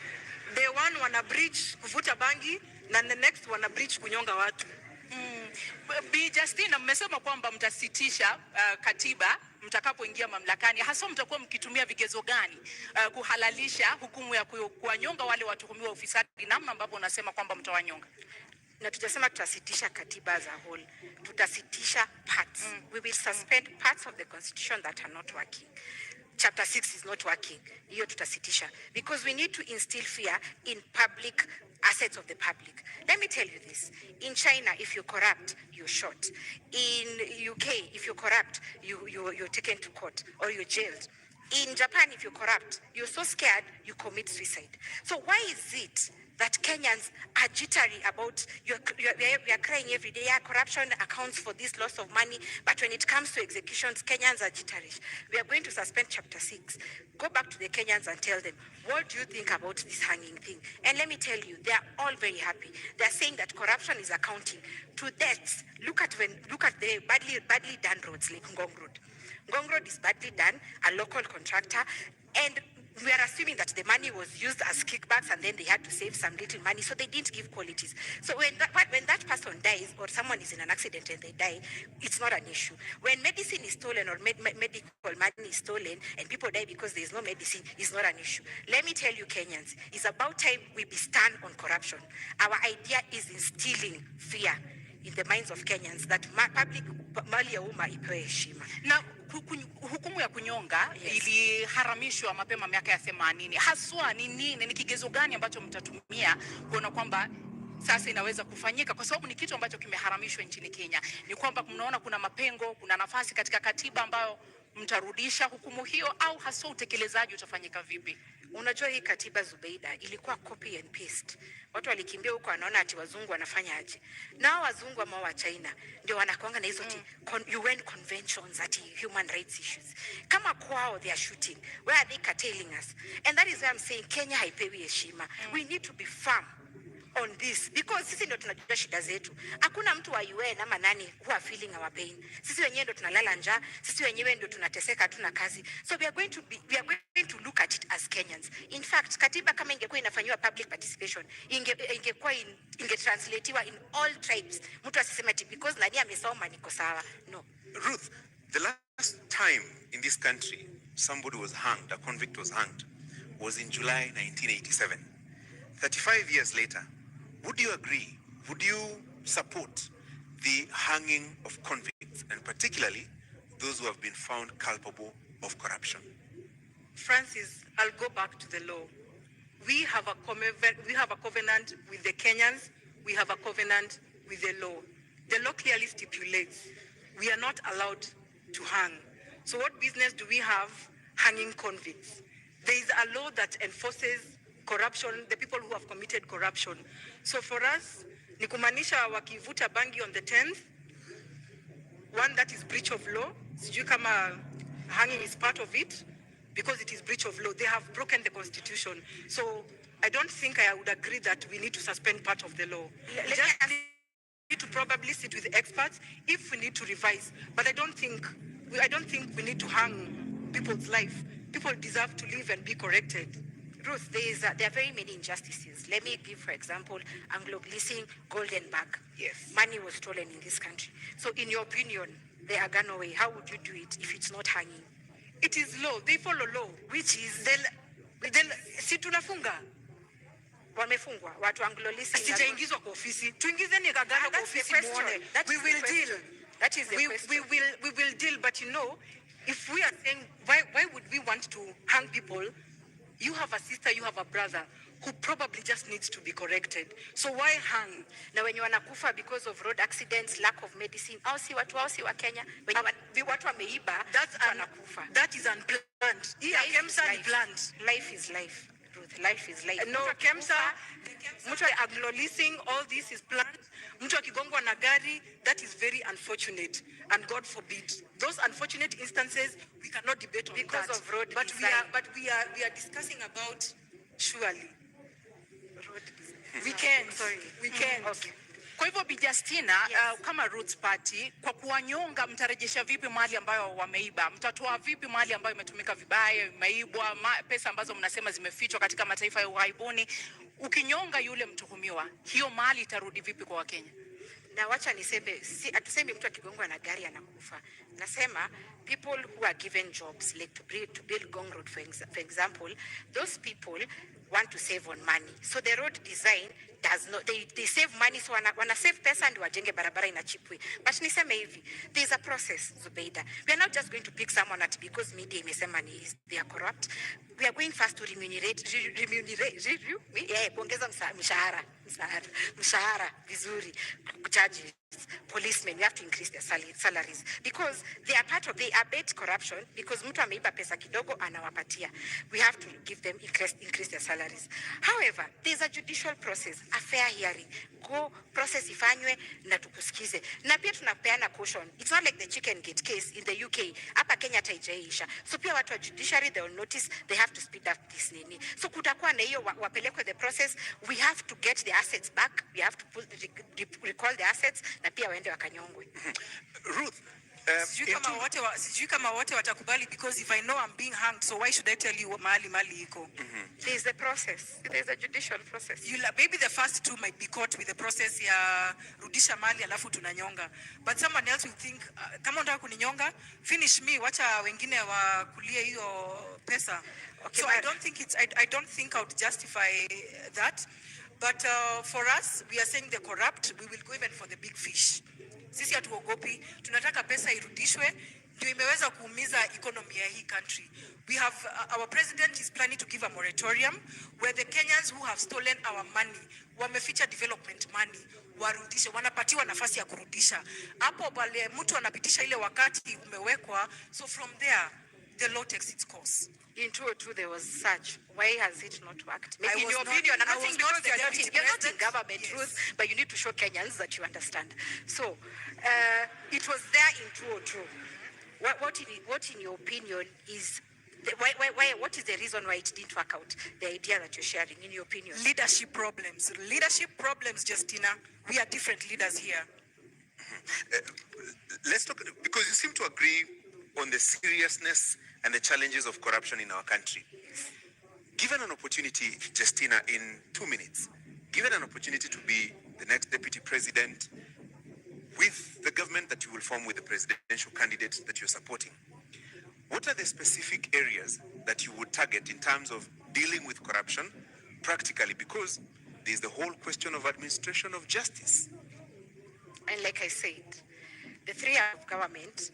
the one wana breach kuvuta bangi na the next wana breach kunyonga watu. Bi Justina, mmesema kwamba mtasitisha katiba mtakapoingia mamlakani. Hasa mtakuwa mkitumia vigezo gani kuhalalisha hukumu ya kuwanyonga wale watuhumiwa ufisadi, namna ambapo unasema kwamba mtawanyonga? Na tutasema tutasitisha katiba as a whole. Tutasitisha parts. We will suspend parts of the constitution that are not working. Chapter 6 is not working. Hiyo tutasitisha. Because we need to instill fear in public assets of the public. Let me tell you this. In China, if you're corrupt, you're shot. In UK, if you're corrupt, you're taken to court or you're jailed. In Japan, if you're corrupt, you're so scared, you commit suicide. So why is it that Kenyans are jittery about, we are crying every day, yeah, corruption accounts for this loss of money, but when it comes to executions, Kenyans are jittery. We are going to suspend Chapter 6. Go back to the Kenyans and tell them, what do you think about this hanging thing? And let me tell you, they are all very happy. They are saying that corruption is accounting to deaths. Look at the badly done roads like Ngong Road. Ngong Road is badly done, a local contractor, and we are assuming that the money was used as kickbacks and then they had to save some little money, so they didn't give qualities. So when that person dies or someone is in an accident and they die, it's not an issue. When medicine is stolen or medical money is stolen and people die because there is no medicine, it's not an issue. Let me tell you, Kenyans, it's about time we be stand on corruption. Our idea is instilling fear in the minds of Kenyans that public mali ya umma ipewe heshima. Na hukumu ya kunyonga, yes, iliharamishwa mapema miaka ya 80. Haswa ni kigezo gani ambacho mtatumia kuona kwamba sasa inaweza kufanyika, kwa sababu ni kitu ambacho kimeharamishwa nchini Kenya? Ni kwamba mnaona kuna mapengo, kuna nafasi katika katiba ambayo mtarudisha hukumu hiyo, au haswa utekelezaji utafanyika vipi? Unajua hii katiba Zubeida ilikuwa copy and paste. Watu walikimbia huko wanaona ati wazungu wanafanya aje. Nao wazungu ama wa China ndio wanakuanga na hizo UN conventions ati human rights issues. Kama kwao they are shooting, where are they curtailing us? And that is why I'm saying Kenya haipewi heshima. We need to be firm on this, because sisi ndio tunajua shida zetu. Hakuna mtu wa UN ama nani who are feeling our pain. Sisi wenyewe ndio tunalala njaa, sisi wenyewe ndio tunateseka, hatuna kazi. So we are going to look at it as Kenyans. In fact, katiba kama ingekuwa inafanywa public participation, ingekuwa translatiwa in all tribes. Mtu asiseme ati because nani amesoma niko sawa. No. Ruth, the last time in this country somebody was hanged, a convict was hanged, was in July 1987. 35 years later, would you agree, would you support the hanging of convicts, and particularly those who have been found culpable of corruption? Francis, I'll go back to the law. We have a covenant with the Kenyans. We have a covenant with the law. The law clearly stipulates we are not allowed to hang. So what business do we have hanging convicts? There is a law that enforces corruption, the people who have committed corruption. So for us, ni kumaanisha wakivuta bangi on the 10th, one, that is breach of law. Sijui kama hanging is part of it, because it is breach of law. They have broken the constitution. So I don't think I would agree that we need to suspend part of the law. Just need to probably sit with experts if we need to revise. But I don't think we need to hang people's life. People deserve to live and be corrected. Ruth, there are very many injustices. Let me give, for example, Anglo-Gleasing Golden Bag. Yes. Money was stolen in this country. So in your opinion, the Agano way, how would you do it if it's not hanging? It is law. They follow law. Which is then si tunafunga. Wamefungwa watu Anglo-Leasing. Sijaingizwa kwa ofisi. Tuingizeni Agano kwa ofisi muone. We will deal. That is the question. We will deal, but you know, if we are saying why would we want to hang people? You have a sister, you have a brother who probably just needs to be corrected. So why hang? Na wenye wanakufa because of road accidents, lack of medicine, au si watu wa Kenya, wenye watu wameiba, wanakufa. That is unplanned. Life is life. Ruth, life is life. No, mtu Anglo-Leasing, all this is planned. Mtu akigongwa na gari, that is very unfortunate. And God forbid. Those unfortunate instances, we cannot debate on because that. Of road but design. we are discussing about surely. Road design. We can. Okay. Kwa hivyo Bi Justina, yes. Kama Roots Party, kwa kuwanyonga mtarejesha vipi mali ambayo wameiba? Mtatoa vipi mali ambayo imetumika vibaya, imeibwa, pesa ambazo mnasema zimefichwa katika mataifa ya ughaibuni? Ukinyonga yule mtuhumiwa, hiyo mali itarudi vipi kwa Wakenya? Na wacha niseme, atusemi mtu akigongwa na gari anakufa. Nasema people who are given jobs like to build Gong Road for example, those people want to save on money. So the road design does not, they save money, so wana save pesa and wajenge barabara in a cheap way. But niseme hivi, there's a process, Zubeida. We are not just going to pick someone at because media imesema they are corrupt. We are going first to remunerate, kuongeza mshahara vizuri, judges, policemen, we have to increase their salaries because they abet corruption because mtu ameiba pesa kidogo anawapatia. We have to give them increase their salaries. However, there's a judicial process, a fair hearing. Go process ifanywe na tukusikize. Na pia tunapeana caution. It's not like the chicken gate case in the UK. Hapa Kenya taijaisha. So pia watu wa judiciary, they will notice they have to speed up this nini. So kutakuwa na hiyo wapelekwe the process. We have to get the assets back. We have to recall the assets na pia waende wakanyongwe. Ruth, sijui kama wote watakubali because if I know I'm being hanged, so why should I tell you mali iko? There's a process. There's a judicial process. Maybe the first two might be caught with the process ya rudisha mali alafu tunanyonga. But someone else will think, kama unataka kuninyonga, finish me, wacha wengine wakulie hiyo pesa. Okay, so I don't think I would justify that. But for us, we are saying the corrupt, we will go even for the big fish. Sisi hatuogopi, tunataka pesa irudishwe, ndio imeweza kuumiza economy ya hii country. We have, our president is planning to give a moratorium where the Kenyans who have stolen our money, wameficha development money, warudishe, wanapatiwa nafasi ya kurudisha. Hapo pale mtu anapitisha ile wakati umewekwa, so from there, the law takes its course. In 2002 there was such. Why has it not worked? Maybe in your not, opinion, I'm not saying because you're not in government, yes. Ruth, but you need to show Kenyans that you understand. So, it was there in 2002. What in your opinion is what is the reason why it didn't work out? The idea that you're sharing, in your opinion. Leadership problems, Justina. We are different leaders here. Let's talk, because you seem to agree on the seriousness and the challenges of corruption in our country. Given an opportunity, Justina, in 2 minutes, given an opportunity to be the next deputy president with the government that you will form with the presidential candidate that you're supporting, what are the specific areas that you would target in terms of dealing with corruption practically? Because there's the whole question of administration of justice. And like I said, the 3 years of government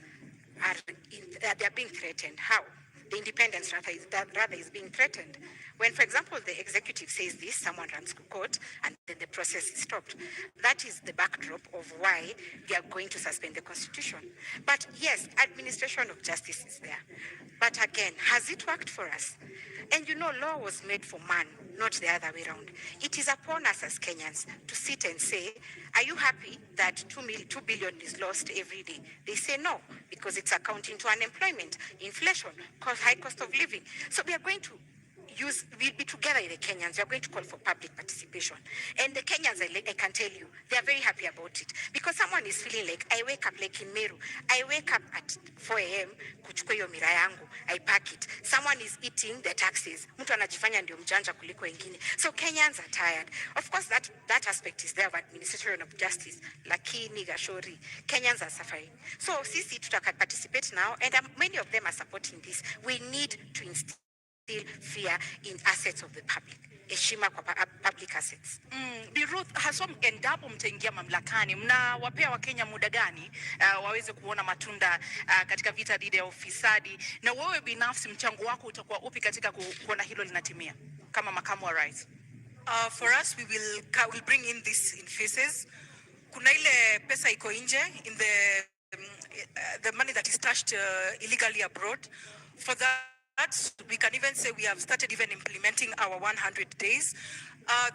they are being threatened. How? The independence rather is being threatened. When, for example, the executive says this, someone runs to court, and then the process is stopped. That is the backdrop of why they are going to suspend the constitution. But yes, administration of justice is there. But again, has it worked for us? And you know, law was made for man, not the other way around. It is upon us as Kenyans to sit and say, are you happy that 2 billion is lost every day? They say no, because it's accounting to unemployment, inflation, high cost of living. So we are going to we'll be together with the Kenyans. We are going to call for public participation. And the Kenyans, I can tell you, they are very happy about it. Because someone is feeling like, I wake up like in Meru, I wake up at 4 a.m., kuchukua hiyo mira yangu, I pack it. Someone is eating the taxes. Mtu anajifanya ndio mjanja kuliko wengine. So Kenyans are tired. Of course, that aspect is there of administration of justice. Lakini Gashori, Kenyans are suffering. So sisi tutaka participate now, and many of them are supporting this. We need to instill fear in assets of the public. Heshima kwa public assets. Bi Ruth, haswa endapo mtaingia mamlakani, mnawapea Wakenya muda gani waweze kuona matunda katika vita dhidi ya ufisadi, na wewe binafsi mchango wako utakuwa upi katika kuona hilo linatimia kama makamu wa rais? For us, we'll bring in this in phases. Kuna ile pesa iko nje in the money that is stashed illegally abroad. For that, we can even say we have started even implementing our 100 days.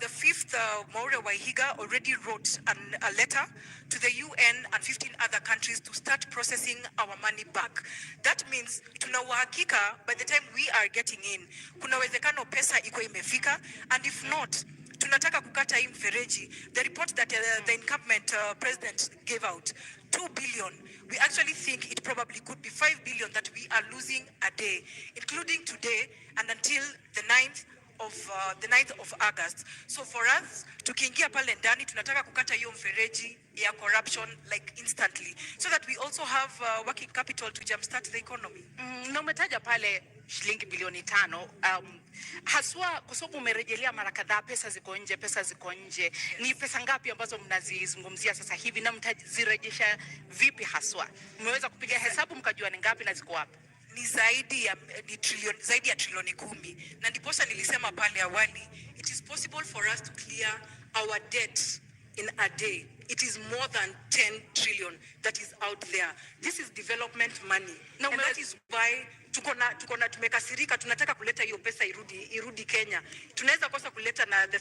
The fifth, Maura Waihiga already wrote a letter to the UN and 15 other countries to start processing our money back. That means tuna uhakika by the time we are getting in, kuna uwezekano pesa iko imefika, and if not, tunataka kukata hii mfereji. The report that the incumbent president gave out, 2 billion. We actually think it probably could be 5 billion that we are losing a day, including today and until the 9th of August. So for us, tukiingia pale ndani, tunataka kukata hiyo mfereji ya corruption like instantly, so that we also have working capital to jumpstart the economy. Na umetaja pale shilingi bilioni 5, haswa kwa sababu umerejelea mara kadhaa pesa ziko nje. Ni pesa ngapi ambazo mnazizungumzia sasa hivi na mtazirejesha vipi haswa? Mmeweza kupiga hesabu mkajua ni ngapi na ziko wapi? Ni zaidi ya trilioni 10, na ndiposa nilisema pale awali, it is possible for us to clear our debt in a day. It is more than 10 trillion that is out there. This is development money. Now, and that is why tumekasirika, tunataka kuleta hiyo pesa irudi Kenya. Tunaweza kosa kuleta na the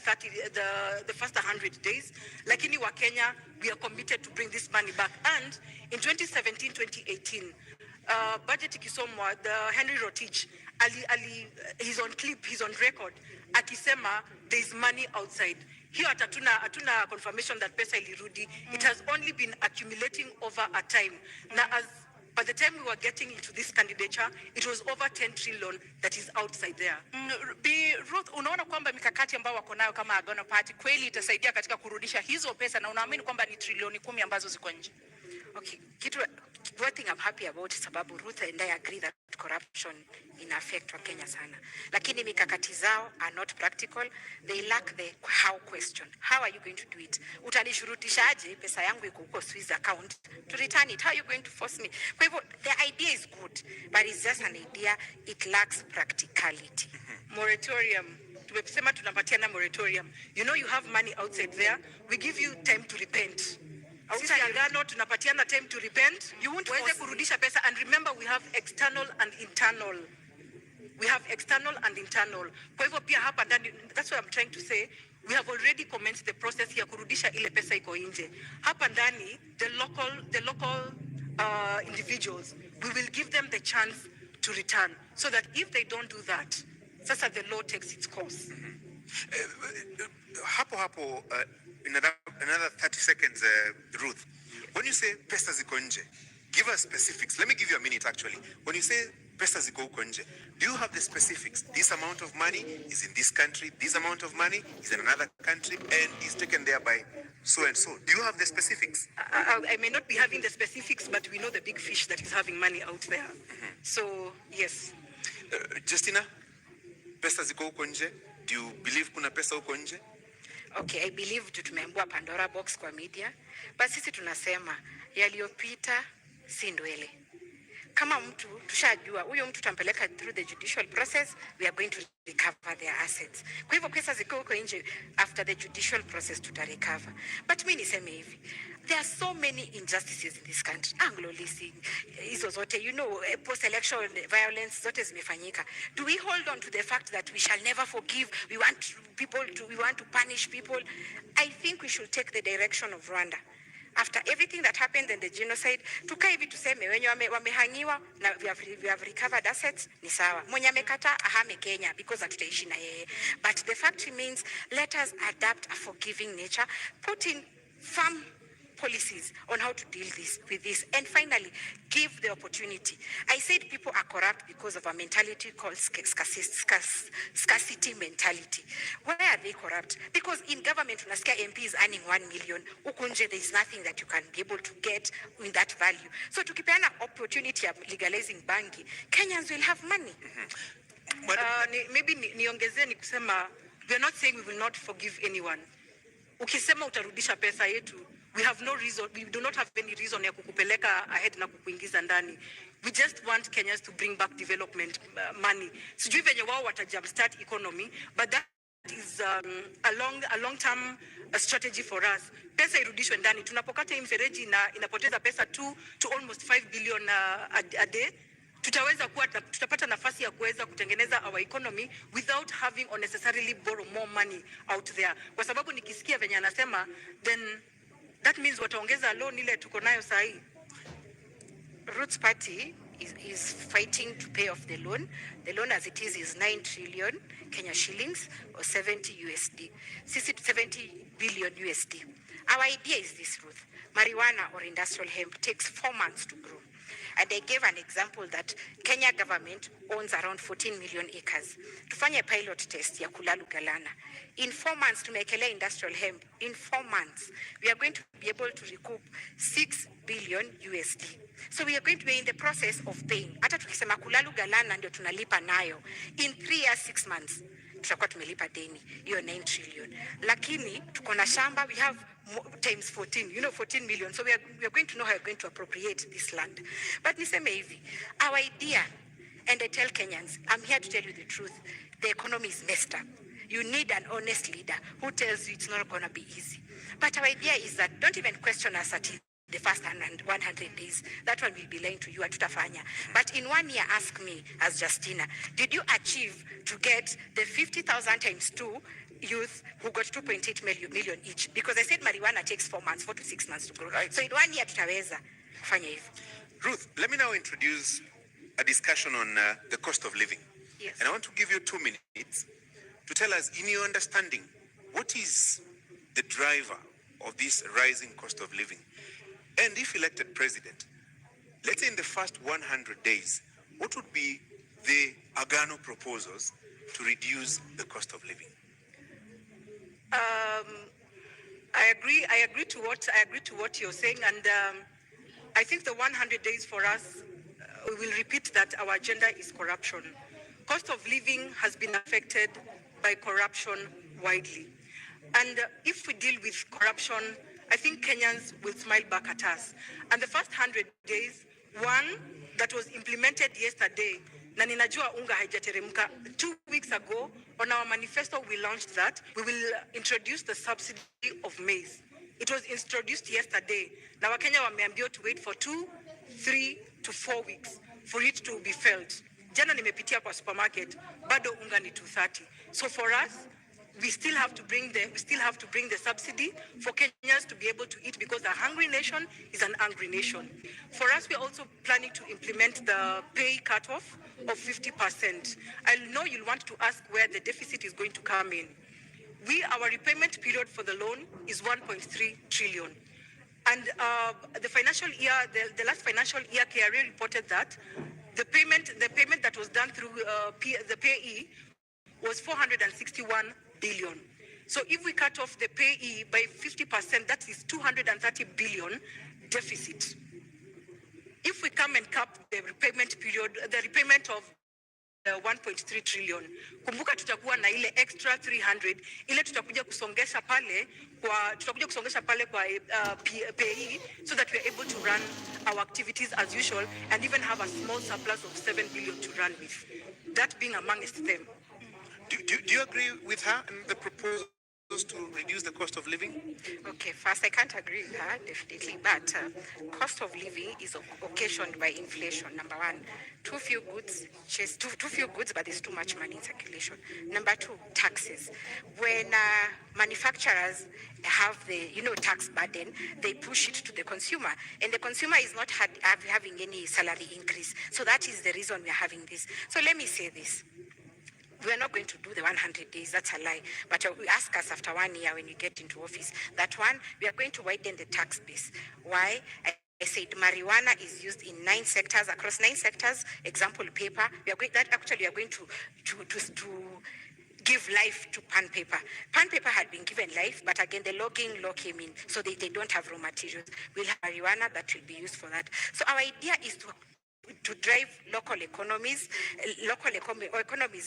first 100 days, lakini wa Kenya, we are committed to bring this money back. And in 2017-2018, budget ikisomwa, the Henry Rotich, he's on clip, he's on record, akisema there is money outside. Here hatuna confirmation that pesa ilirudi. It has only been accumulating over a time. Now, by the time we were getting into this candidature, it was over 10 trillion that is outside there. Bi Ruth, unaona kwamba mikakati ambayo wako nayo kama Agano Party kweli itasaidia katika kurudisha hizo pesa, na unaamini kwamba ni trilioni 10 ambazo ziko nje? Okay, one thing I'm happy about sababu Ruth and I agree that corruption in affect wa Kenya sana. Lakini mikakati zao are not practical. They lack the how question. How are you going to do it? Utanishurutishaje pesa yangu iko huko Swiss account to return it? How are you going to force me? Kwa hivyo, the idea is good, but it's just an idea. It lacks practicality. Moratorium. Tumesema tunapatiana moratorium. You know you have money outside there. We give you time to repent. Sisi Agano tunapatiana time to repent. You won't weze kurudisha pesa, and remember we have external and internal. Kwa hivyo pia hapa ndani, that's what I'm trying to say. We have already commenced the process ya kurudisha ile pesa iko nje. Hapa ndani, the local individuals, we will give them the chance to return, so that if they don't do that, sasa the law takes its course. Hapo another 30 seconds, Ruth. When you say pesa ziko nje, give us specifics. Let me give you a minute actually. When you say pesa ziko huko nje, do you have the specifics? This amount of money is in this country, this amount of money is in another country, and is taken there by so and so. Do you have the specifics? I may not be having the specifics, but we know the big fish that is having money out there. So, yes. Justina, pesa ziko huko nje? Do you believe kuna pesa huko nje? Okay, I believe tumeambua Pandora box kwa media, but sisi tunasema yaliyopita si ndwele. Kama mtu tushajua huyo mtu tutampeleka through the judicial process, we are going to recover their assets. Kwa hivyo pesa ziko huko nje, after the judicial process tutarecover. But mimi niseme hivi, there are so many injustices in this country. Anglo leasing, hizo zote, you know, post-election violence zote zimefanyika. Do we hold on to the fact that we shall never forgive? We want to punish people? I think we should take the direction of Rwanda. after everything that happened and the genocide, tukae hivi tuseme wenye wamehangiwa na we have recovered assets ni sawa. Mwenye amekata ahame Kenya because hatutaishi na yeye. But the fact remains, let us adapt a forgiving nature, put in firm policies on how to deal with this, and finally give the opportunity. I said people are corrupt because of a mentality called scarcity mentality. Why are they corrupt? Because in government unasikia MP is earning 1 million, ukunje there is nothing that you can be able to get in that value. So tukipeana opportunity of legalizing bangi, Kenyans will have money. Maybe niongezee ni kusema we are not saying we will not forgive anyone. Ukisema utarudisha pesa yetu, we have no reason, we do not have any reason ya kukupeleka ahead na kukuingiza ndani. We just want Kenyans to bring back development money. Sijui venye wao wata jumpstart economy, but that is a long term strategy for us. Pesa irudishwe ndani. Tunapokata hii mfereji na inapoteza pesa 2 to almost 5 billion a day. Tutapata nafasi ya kuweza kutengeneza our economy without having unnecessarily borrow more money out there. Kwa sababu nikisikia venye anasema, then that means wataongeza loan ile tuko nayo saa hii. Roots Party is fighting to pay off the loan. The loan as it is 9 trillion Kenya shillings or 70 USD. 70 billion USD. Our idea is this, Ruth. Marijuana or industrial hemp takes 4 months to grow. And I gave an example that Kenya government owns around 14 million acres. Tufanye pilot test ya Kulalu Galana. In 4 months to make industrial hemp, in 4 months, we are going to be able to recoup 6 billion USD. So we are going to be in the process of paying. Hata tukisema Kulalu Galana ndio tunalipa nayo. In 3 years, 6 months, tutakuwa tumelipa deni. Hiyo 9 trillion. Lakini, tuko na shamba, we have times 14, 14 million. So we are going to know how we are going to appropriate this land. But niseme hivi, our idea, and I tell Kenyans, I'm here to tell you the truth, the economy is messed up. You need an honest leader who tells you it's not going to be easy. But our idea is that don't even question us at the first 100 days. That one will be lying to you, atutafanya. But in 1 year, ask me as Justina, did you achieve to get the 50,000 times 2 youth who got 2.8 million each? Because I said marijuana takes 4 months, 4 to 6 months to grow. Right. So in 1 year, tutaweza kufanya hivyo. Ruth, let me now introduce a discussion on the cost of living. Yes. And I want to give you 2 minutes to tell us, in your understanding, what is the driver of this rising cost of living? And if elected president, let's say in the first 100 days, what would be the Agano proposals to reduce the cost of living? I agree to what you're saying, and I think the 100 days for us, we will repeat that our agenda is corruption. Cost of living has been affected by corruption widely, and if we deal with corruption, I think Kenyans will smile back at us. And the first 100 days, one that was implemented yesterday, na ninajua unga haijateremka. 2 weeks ago, on our manifesto, we launched that. We will introduce the subsidy of maize. It was introduced yesterday. Na Wakenya wameambiwa to wait for 2, 3 to 4 weeks for it to be felt. Jana nimepitia kwa supermarket, bado unga ni 230. So for us, we still have to bring the subsidy for Kenyans to be able to eat, because a hungry nation is an angry nation. For us, we're also planning to implement the pay cutoff of 50%. I know you'll want to ask where the deficit is going to come in. Our repayment period for the loan is 1.3 trillion. And the financial year, the last financial year, KRA reported that the payment that was done through the payee was 461 billion. So if we cut off the payee by 50%, that is 230 billion deficit. If we come and cap the repayment period, the repayment of 1.3 trillion, kumbuka tutakuwa na ile extra 300, ile tutakuja kusongesha pale kwa payee, so that we are able to run our activities as usual and even have a small surplus of 7 billion to run with. That being amongst them. Do you agree with her and the proposal to reduce the cost of living? Okay, first, I can't agree with her, definitely. But cost of living is occasioned by inflation, number one. Too few goods, but there's too much money in circulation. Number two, taxes. When manufacturers have the, tax burden, they push it to the consumer. And the consumer is not having any salary increase. So that is the reason we are having this. So let me say this. We are not going to do the 100 days, that's a lie. But we ask us after 1 year when you get into office, that one, we are going to widen the tax base. Why? I said marijuana is used in 9 sectors, across 9 sectors. Example, paper. We are going to give life to pan paper. Pan paper had been given life, but again, the logging law came in, so they don't have raw materials. We'll have marijuana that will be used for that. So our idea is to drive local economies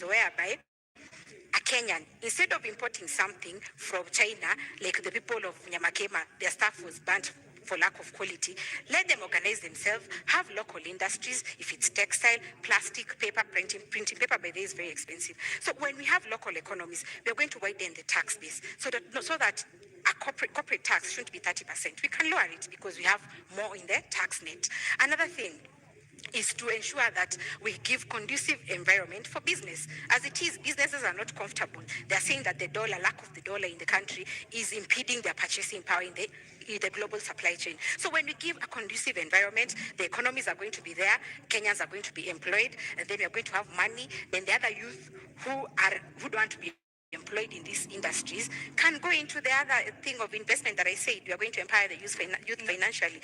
whereby a Kenyan, instead of importing something from China, like the people of Nyamakema, their stuff was burnt for lack of quality, let them organize themselves, have local industries. If it's textile, plastic, paper, printing paper by the way is very expensive. So when we have local economies, we are going to widen the tax base so that a corporate tax shouldn't be 30%. We can lower it because we have more in the tax net. Another thing is to ensure that we give conducive environment for business. As it is, businesses are not comfortable. They are saying that lack of the dollar in the country is impeding their purchasing power in the global supply chain. So when we give a conducive environment, the economies are going to be there, Kenyans are going to be employed, and then we are going to have money. Then the other youth who don't want to be employed in these industries can go into the other thing of investment that I said. We are going to empower the youth financially.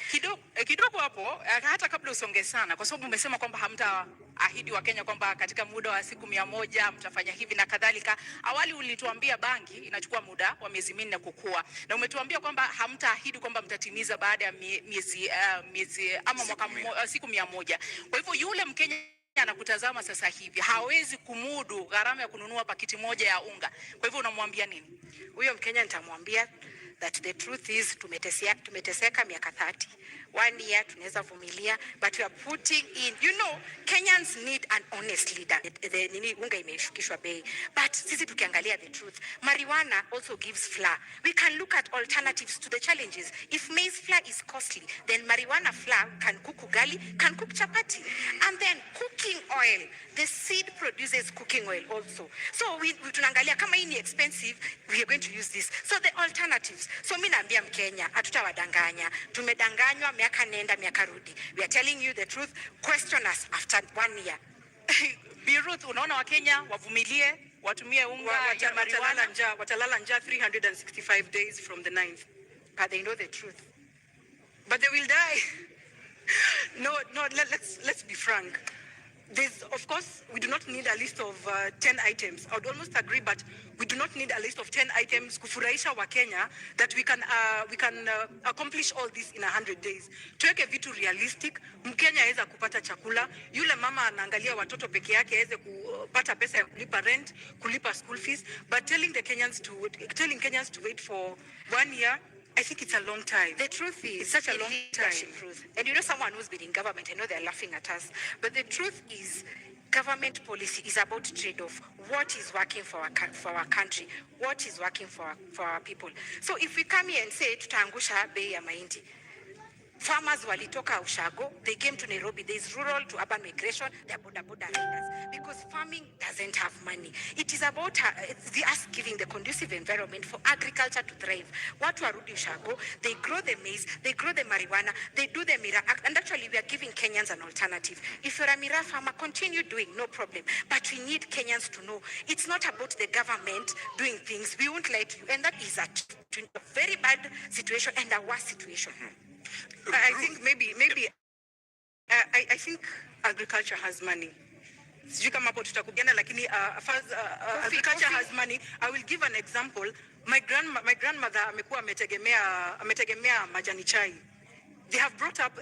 Kidogo hapo, hata kabla usonge sana, kwa sababu umesema kwamba hamtaahidi wa Kenya kwamba katika muda wa siku 100 mtafanya hivi na kadhalika. Awali ulituambia bangi inachukua muda wa miezi 4 kukua, na umetuambia kwamba hamtaahidi kwamba mtatimiza baada ya miezi ama siku 100. Kwa hivyo yule Mkenya anakutazama sasa hivi hawezi kumudu gharama ya kununua pakiti moja ya unga. Kwa hivyo unamwambia nini? Huyo Mkenya nitamwambia that the truth is tumeteseka miaka 30. 1 year tunaweza vumilia, but we are putting in, Kenyans need an honest leader. Unga imeshukishwa bei, but sisi tukiangalia the truth, marijuana also gives flour. We can look at alternatives to the challenges. If maize flour is costly, then marijuana flour can cook ugali, can cook chapati. And then cooking oil, the seed produces cooking oil also. So we tunaangalia kama hii ni expensive, we are going to use this. So the alternatives. So mimi naambia Mkenya, hatutawadanganya. Tumedanganywa miaka nenda miaka rudi. We are telling you the truth. Question us after 1 year. Birut, unaona Wakenya wavumilie, watumie unga ya marijuana, watalala njaa 365 days from the 9th. But they know the truth. But they will die. No, let's be frank. Of course, we do not need a list of 10 items. I would almost agree, but we do not need a list of 10 items kufurahisha wa Kenya that we can accomplish all this in 100 days. Tuweke vitu realistic. Mkenya aweza kupata chakula. Yule mama anaangalia watoto peke yake aweze kupata pesa ya kulipa rent, kulipa school fees. But telling Kenyans to wait for 1 year, I think it's a long time. The truth is, it's such a long time. Truth. And someone who's been in government, I know they're laughing at us, but the truth is, government policy is about trade-off. What is working for our country? What is working for our people? So if we come here and say, tutaangusha bei ya mahindi, farmers walitoka Ushago, they came to Nairobi. There is rural to urban migration. They are border riders because farming doesn't have money. It is about us giving the conducive environment for agriculture to thrive. Watu warudi Ushago, they grow the maize, they grow the marijuana, they do the Mira Act, and actually we are giving Kenyans an alternative. If you're a Mira farmer, continue doing, no problem. But we need Kenyans to know it's not about the government doing things. We won't lie to you, and that is a very bad situation and a worse situation. I think maybe I think agriculture has money. Sijui kama hapo tutakubiana, lakini agriculture has money. I will give an example. My grandmother amekuwa ametegemea majani chai. They have brought up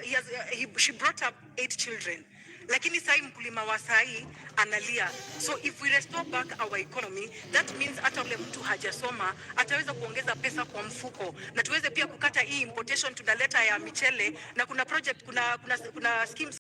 she brought up 8 children. Lakini sahi mkulima wa sahi analia. So if we restore back our economy, that means hata ule mtu hajasoma ataweza kuongeza pesa kwa mfuko, na tuweze pia kukata hii importation tunaleta ya michele, na kuna project kuna schemes